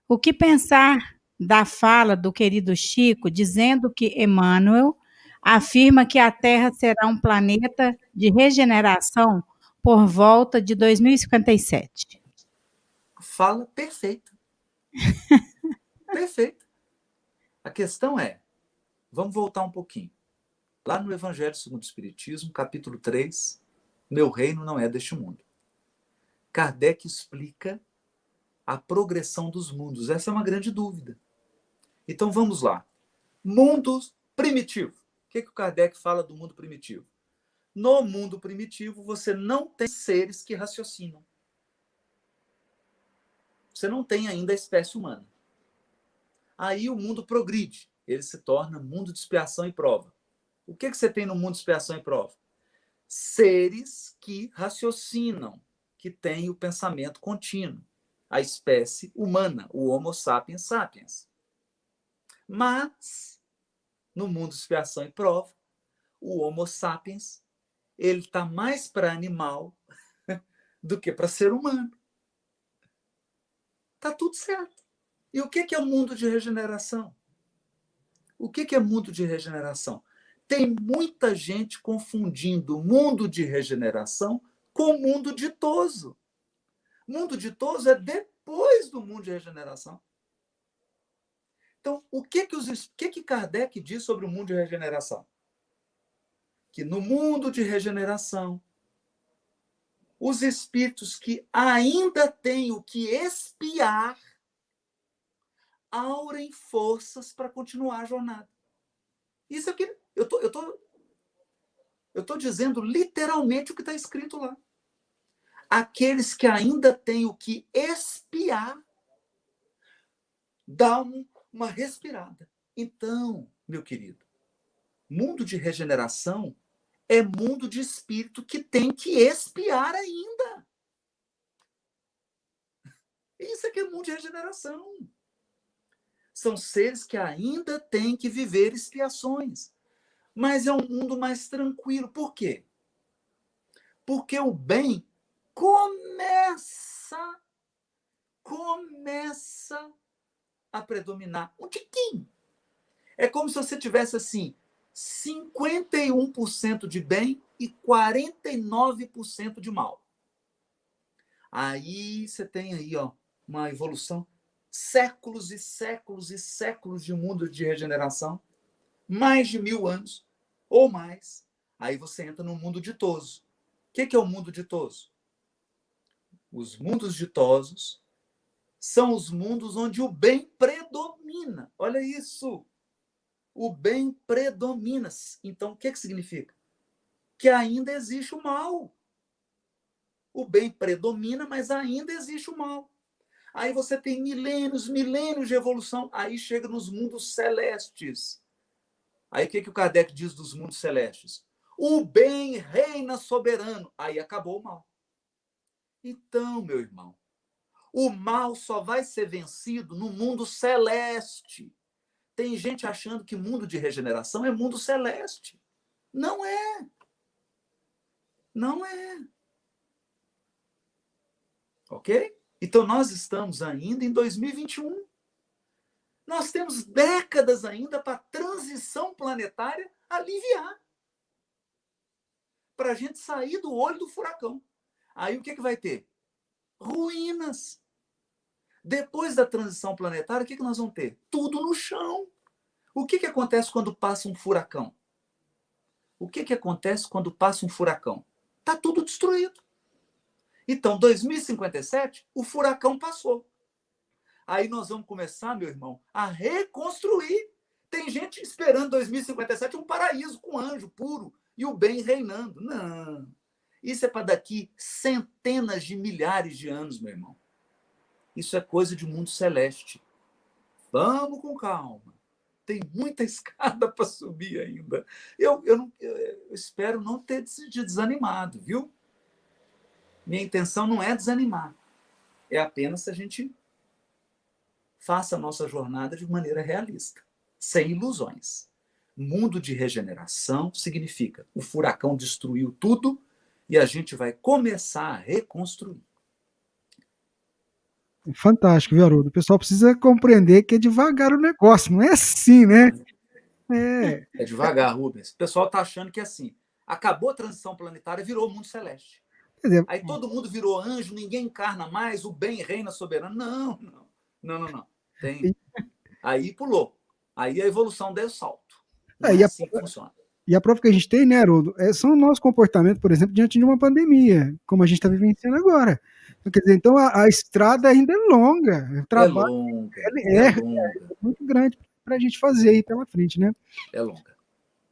o que pensar da fala do querido Chico dizendo que Emmanuel afirma que a Terra será um planeta de regeneração por volta de 2057? Fala perfeita. Perfeita. A questão é, vamos voltar um pouquinho. Lá no Evangelho segundo o Espiritismo, capítulo 3, meu reino não é deste mundo. Kardec explica a progressão dos mundos. Essa é uma grande dúvida. Então vamos lá. Mundo primitivo. O que o Kardec fala do mundo primitivo? No mundo primitivo, você não tem seres que raciocinam. Você não tem ainda a espécie humana. Aí o mundo progride. Ele se torna mundo de expiação e prova. O que você tem no mundo de expiação e prova? Seres que raciocinam, que têm o pensamento contínuo. A espécie humana, o Homo sapiens sapiens. Mas, no mundo de expiação e prova, o Homo sapiens, ele está mais para animal do que para ser humano. Está tudo certo. E o que é o mundo de regeneração? O que é mundo de regeneração? Tem muita gente confundindo o mundo de regeneração com o mundo ditoso. Mundo ditoso é depois do mundo de regeneração. Então, o que Kardec diz sobre o mundo de regeneração? Que no mundo de regeneração, os espíritos que ainda têm o que expiar aurem forças para continuar a jornada. Isso é o que eu tô dizendo literalmente o que está escrito lá. Aqueles que ainda têm o que expiar, dá uma respirada. Então, meu querido, mundo de regeneração é mundo de espírito que tem que expiar ainda. Isso é que é mundo de regeneração. São seres que ainda têm que viver expiações. Mas é um mundo mais tranquilo. Por quê? Porque o bem começa a predominar um tiquinho. É como se você tivesse assim 51% de bem e 49% de mal. Aí você tem aí, ó, uma evolução, séculos e séculos e séculos de mundo de regeneração, mais de 1000 anos ou mais. Aí você entra no mundo ditoso. O que é o mundo ditoso? Os mundos ditosos são os mundos onde o bem predomina. Olha isso! O bem predomina. Então, o que significa? Que ainda existe o mal. O bem predomina, mas ainda existe o mal. Aí você tem milênios, milênios de evolução. Aí chega nos mundos celestes. Aí o que o Kardec diz dos mundos celestes? O bem reina soberano. Aí acabou o mal. Então, meu irmão, o mal só vai ser vencido no mundo celeste. Tem gente achando que mundo de regeneração é mundo celeste. Não é. Não é. Ok? Então, nós estamos ainda em 2021. Nós temos décadas ainda para a transição planetária aliviar. Para a gente sair do olho do furacão. Aí o que vai ter? Ruínas. Depois da transição planetária, o que nós vamos ter? Tudo no chão. O que acontece quando passa um furacão? O que acontece quando passa um furacão? Está tudo destruído. Então, 2057, o furacão passou. Aí nós vamos começar, meu irmão, a reconstruir. Tem gente esperando 2057 um paraíso com anjo puro e o bem reinando. Não. Isso é para daqui centenas de milhares de anos, meu irmão. Isso é coisa de mundo celeste. Vamos com calma. Tem muita escada para subir ainda. Eu espero não ter desanimado, viu? Minha intenção não é desanimar. É apenas a gente faça a nossa jornada de maneira realista, sem ilusões. Mundo de regeneração significa o furacão destruiu tudo e a gente vai começar a reconstruir. Fantástico, viu, Haroldo? O pessoal precisa compreender que é devagar o negócio, não é assim, né? É devagar, Rubens. O pessoal está achando que é assim. Acabou a transição planetária, virou o mundo celeste. Quer dizer, Aí todo mundo virou anjo, ninguém encarna mais, o bem reina soberano. Não. Tem. Aí pulou. Aí a evolução deu salto. Não é assim que funciona. E a prova que a gente tem, né, Haroldo, são o nosso comportamento, por exemplo, diante de uma pandemia, como a gente está vivenciando agora. Então, quer dizer, então a estrada ainda é longa. O trabalho é muito grande para a gente fazer aí pela frente, né? É longa.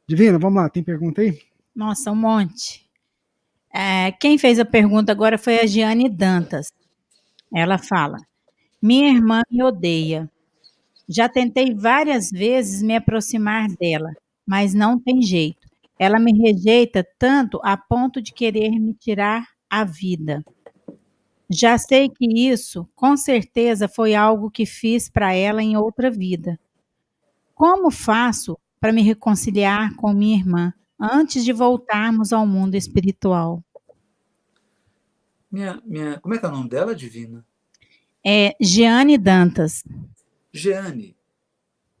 Divina, vamos lá, tem pergunta aí? Nossa, um monte. Quem fez a pergunta agora foi a Giane Dantas. Ela fala: minha irmã me odeia. Já tentei várias vezes me aproximar dela, mas não tem jeito. Ela me rejeita tanto a ponto de querer me tirar a vida. Já sei que isso, com certeza, foi algo que fiz para ela em outra vida. Como faço para me reconciliar com minha irmã antes de voltarmos ao mundo espiritual? Como é que é o nome dela, Divina? É Giane Dantas. Giane,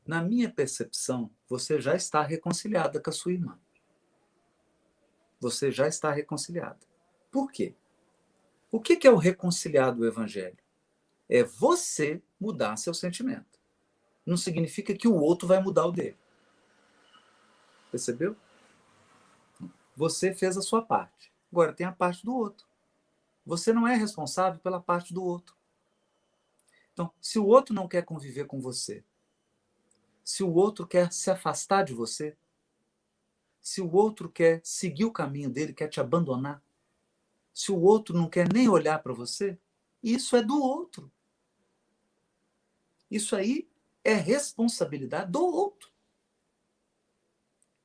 na minha percepção, você já está reconciliada com a sua irmã. Você já está reconciliada. Por quê? O que é o reconciliar do Evangelho? É você mudar seu sentimento. Não significa que o outro vai mudar o dele. Percebeu? Você fez a sua parte. Agora tem a parte do outro. Você não é responsável pela parte do outro. Então, se o outro não quer conviver com você, se o outro quer se afastar de você, se o outro quer seguir o caminho dele, quer te abandonar, se o outro não quer nem olhar para você, isso é do outro. Isso aí é responsabilidade do outro.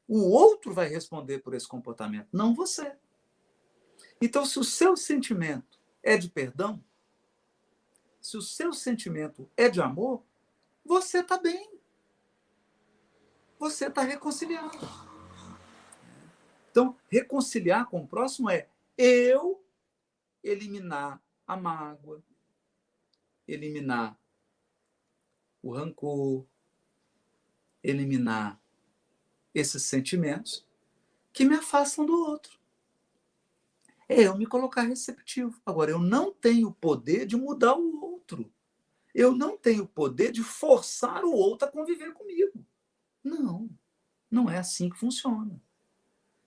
O outro vai responder por esse comportamento, não você. Então, se o seu sentimento é de perdão, se o seu sentimento é de amor, você está bem. Você está reconciliado. Então, reconciliar com o próximo é eu eliminar a mágoa, eliminar o rancor, eliminar esses sentimentos que me afastam do outro. É eu me colocar receptivo. Agora, eu não tenho o poder de mudar o outro. Eu não tenho o poder de forçar o outro a conviver comigo. Não é assim que funciona.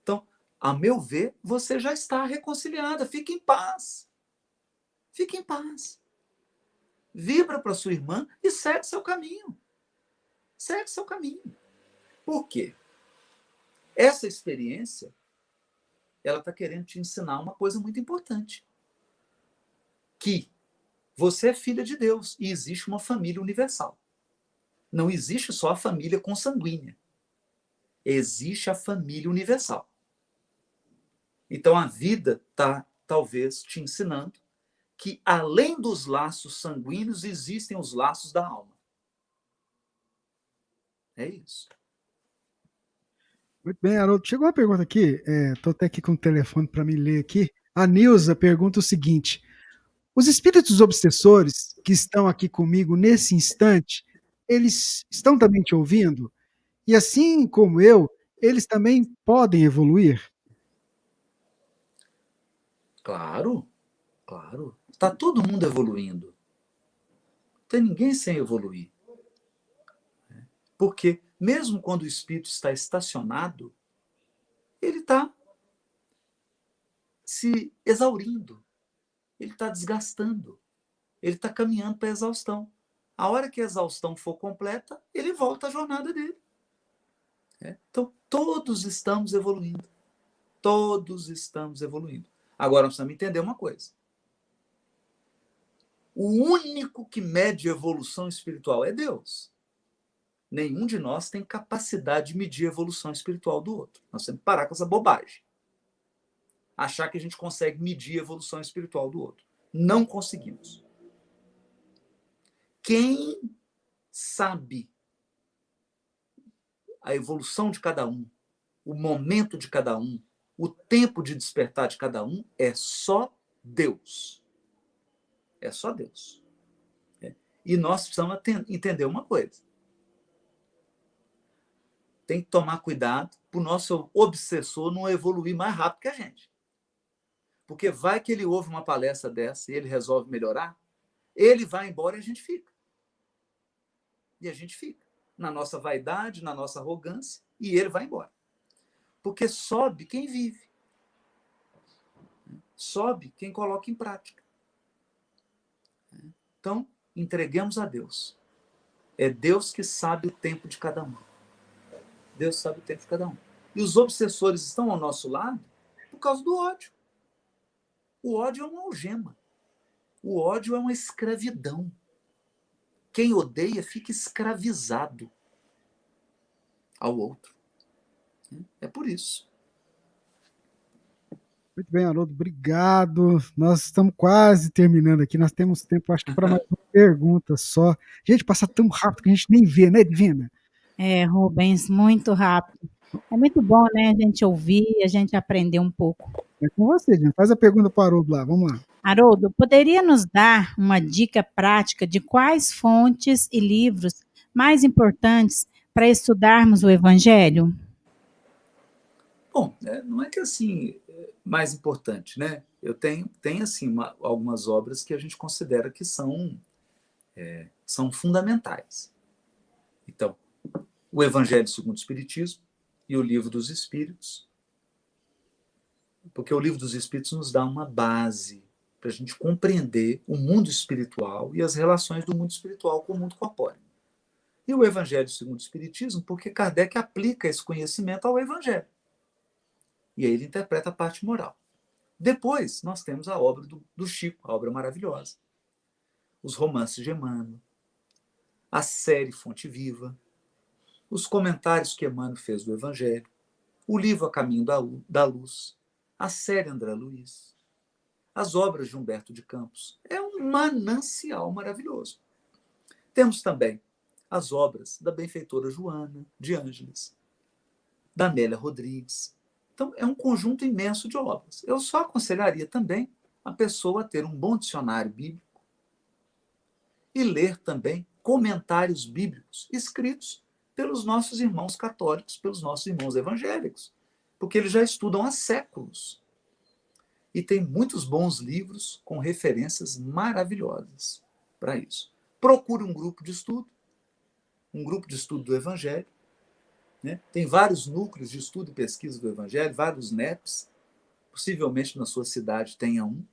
Então, a meu ver, você já está reconciliada. Fique em paz. Fique em paz. Vibra para sua irmã e segue seu caminho. Segue seu caminho. Por quê? Essa experiência, ela está querendo te ensinar uma coisa muito importante. que você é filha de Deus e existe uma família universal. Não existe só a família consanguínea. Existe a família universal. Então a vida está, talvez, te ensinando que, além dos laços sanguíneos, existem os laços da alma. É isso. Muito bem, Haroldo. Chegou uma pergunta aqui, estou até aqui com o telefone para me ler aqui. A Nilza pergunta o seguinte: os espíritos obsessores que estão aqui comigo nesse instante, eles estão também te ouvindo? E assim como eu, eles também podem evoluir? Claro, claro. Está todo mundo evoluindo. Não tem ninguém sem evoluir. Porque, mesmo quando o espírito está estacionado, ele está se exaurindo, ele está desgastando, ele está caminhando para a exaustão. A hora que a exaustão for completa, ele volta à jornada dele. Então, todos estamos evoluindo. Todos estamos evoluindo. Agora, nós precisamos entender uma coisa. O único que mede evolução espiritual é Deus. Nenhum de nós tem capacidade de medir a evolução espiritual do outro. Nós temos que parar com essa bobagem. Achar que a gente consegue medir a evolução espiritual do outro. Não conseguimos. Quem sabe a evolução de cada um, o momento de cada um, o tempo de despertar de cada um, é só Deus. É só Deus. E nós precisamos entender uma coisa. Tem que tomar cuidado para o nosso obsessor não evoluir mais rápido que a gente. Porque vai que ele ouve uma palestra dessa e ele resolve melhorar, ele vai embora e a gente fica. E a gente fica. Na nossa vaidade, na nossa arrogância, e ele vai embora. Porque sobe quem vive. Sobe quem coloca em prática. Então, entreguemos a Deus. É Deus que sabe o tempo de cada um. Deus sabe o tempo de cada um. E os obsessores estão ao nosso lado por causa do ódio. O ódio é uma algema. O ódio é uma escravidão. Quem odeia fica escravizado ao outro. É por isso. Muito bem, Haroldo, obrigado. Nós estamos quase terminando aqui. Nós temos tempo, acho que, para mais uma pergunta só. Gente, passa tão rápido que a gente nem vê, né, Divina? Rubens, muito rápido. É muito bom, né, a gente ouvir, a gente aprender um pouco. É com você, Divina. Faz a pergunta para o Haroldo lá. Vamos lá. Haroldo, poderia nos dar uma dica prática de quais fontes e livros mais importantes para estudarmos o Evangelho? Bom, não é que assim, mais importante, né? Eu tenho assim, algumas obras que a gente considera que são fundamentais. Então, o Evangelho segundo o Espiritismo e o Livro dos Espíritos, porque o Livro dos Espíritos nos dá uma base para a gente compreender o mundo espiritual e as relações do mundo espiritual com o mundo corpóreo. E o Evangelho segundo o Espiritismo, porque Kardec aplica esse conhecimento ao Evangelho. E aí ele interpreta a parte moral. Depois, nós temos a obra do Chico, a obra maravilhosa. Os romances de Emmanuel, a série Fonte Viva, os comentários que Emmanuel fez do Evangelho, o livro A Caminho da Luz, a série André Luiz, as obras de Humberto de Campos. É um manancial maravilhoso. Temos também as obras da benfeitora Joana de Ângeles, da Amélia Rodrigues. Então, é um conjunto imenso de obras. Eu só aconselharia também a pessoa a ter um bom dicionário bíblico e ler também comentários bíblicos escritos pelos nossos irmãos católicos, pelos nossos irmãos evangélicos, porque eles já estudam há séculos. E tem muitos bons livros com referências maravilhosas para isso. Procure um grupo de estudo do Evangelho. Né? Tem vários núcleos de estudo e pesquisa do Evangelho, vários NEPs, possivelmente na sua cidade tenha um.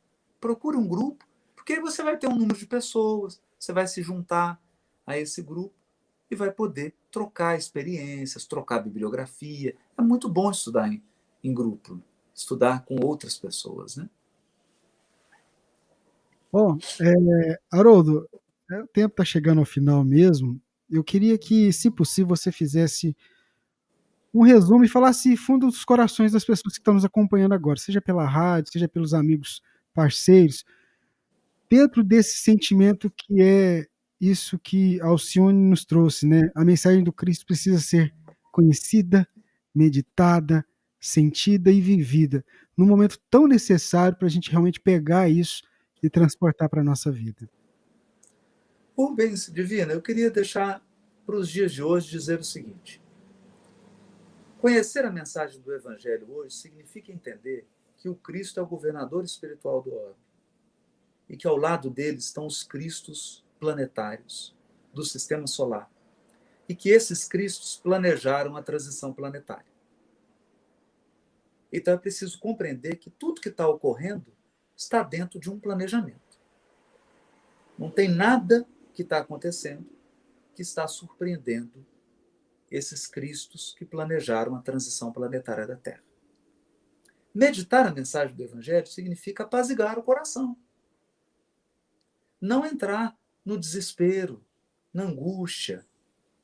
Procure um grupo, porque aí você vai ter um número de pessoas, você vai se juntar a esse grupo e vai poder trocar experiências, trocar bibliografia. É muito bom estudar em grupo, estudar com outras pessoas. Né? Bom, Haroldo, o tempo está chegando ao final mesmo. Eu queria que, se possível, você fizesse um resumo e falasse fundo dos corações das pessoas que estão nos acompanhando agora, seja pela rádio, seja pelos amigos parceiros, dentro desse sentimento que é isso que Alcione nos trouxe, né? A mensagem do Cristo precisa ser conhecida, meditada, sentida e vivida, num momento tão necessário para a gente realmente pegar isso e transportar para a nossa vida. Rubens Divina, eu queria deixar para os dias de hoje dizer o seguinte: conhecer a mensagem do Evangelho hoje significa entender que o Cristo é o governador espiritual do orbe e que ao lado dele estão os Cristos planetários do sistema solar e que esses Cristos planejaram a transição planetária. Então é preciso compreender que tudo que está ocorrendo está dentro de um planejamento. Não tem nada que está acontecendo que está surpreendendo esses Cristos que planejaram a transição planetária da Terra. Meditar a mensagem do Evangelho significa apaziguar o coração. Não entrar no desespero, na angústia,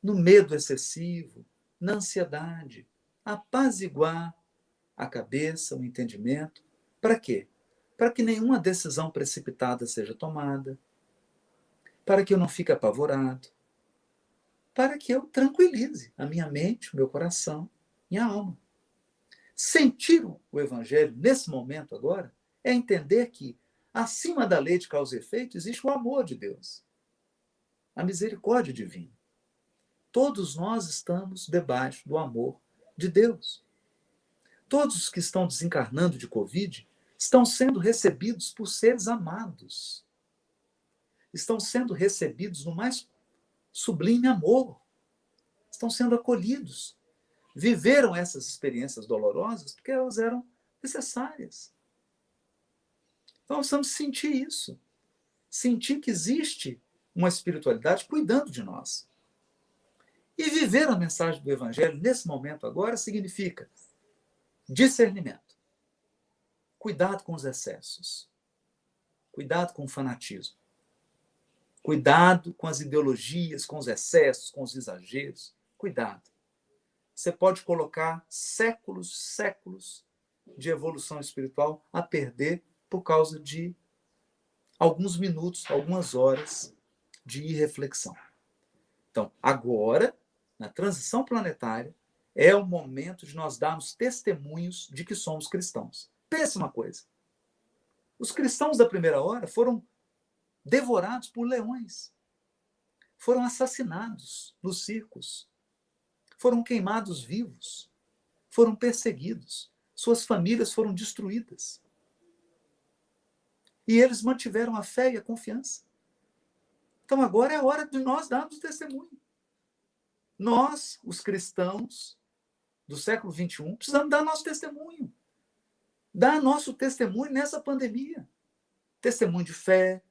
no medo excessivo, na ansiedade. Apaziguar a cabeça, o entendimento. Para quê? Para que nenhuma decisão precipitada seja tomada, para que eu não fique apavorado, para que eu tranquilize a minha mente, o meu coração, minha alma. Sentir o Evangelho nesse momento agora é entender que acima da lei de causa e efeito existe o amor de Deus, a misericórdia divina. Todos nós estamos debaixo do amor de Deus. Todos os que estão desencarnando de Covid estão sendo recebidos por seres amados. Estão sendo recebidos no mais sublime amor. Estão sendo acolhidos. Viveram essas experiências dolorosas porque elas eram necessárias. Então, nós precisamos sentir isso. Sentir que existe uma espiritualidade cuidando de nós. E viver a mensagem do Evangelho nesse momento agora significa discernimento. Cuidado com os excessos. Cuidado com o fanatismo. Cuidado com as ideologias, com os excessos, com os exageros. Cuidado. Você pode colocar séculos de evolução espiritual a perder por causa de alguns minutos, algumas horas de irreflexão. Então, agora, na transição planetária, é o momento de nós darmos testemunhos de que somos cristãos. Pensa uma coisa. Os cristãos da primeira hora foram devorados por leões. Foram assassinados nos circos. Foram queimados vivos. Foram perseguidos. Suas famílias foram destruídas. E eles mantiveram a fé e a confiança. Então agora é a hora de nós darmos testemunho. Nós, os cristãos do século XXI, precisamos dar nosso testemunho. Dar nosso testemunho nessa pandemia. Testemunho de fé,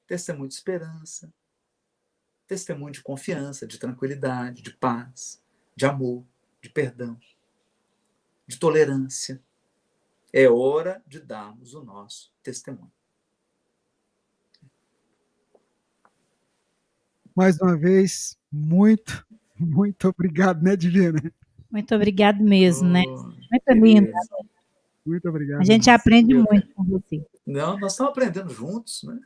testemunho de esperança, testemunho de confiança, de tranquilidade, de paz, de amor, de perdão, de tolerância. É hora de darmos o nosso testemunho. Mais uma vez, muito obrigado, né, Divina? Muito obrigado mesmo, né? Muito beleza. lindo. Muito obrigado. A gente aprende muito com você. Não, nós estamos aprendendo juntos, né?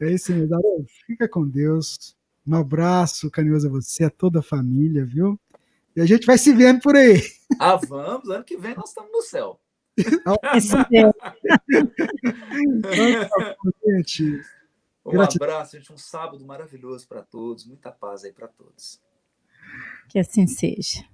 É isso mesmo, Haroldo. Fica com Deus. Um abraço carinhoso a você, a toda a família, viu? E a gente vai se vendo por aí. Ah, vamos. Ano que vem nós estamos no céu. Isso mesmo. Gente. Um abraço, gente. Um sábado maravilhoso para todos. Muita paz aí para todos. Que assim seja.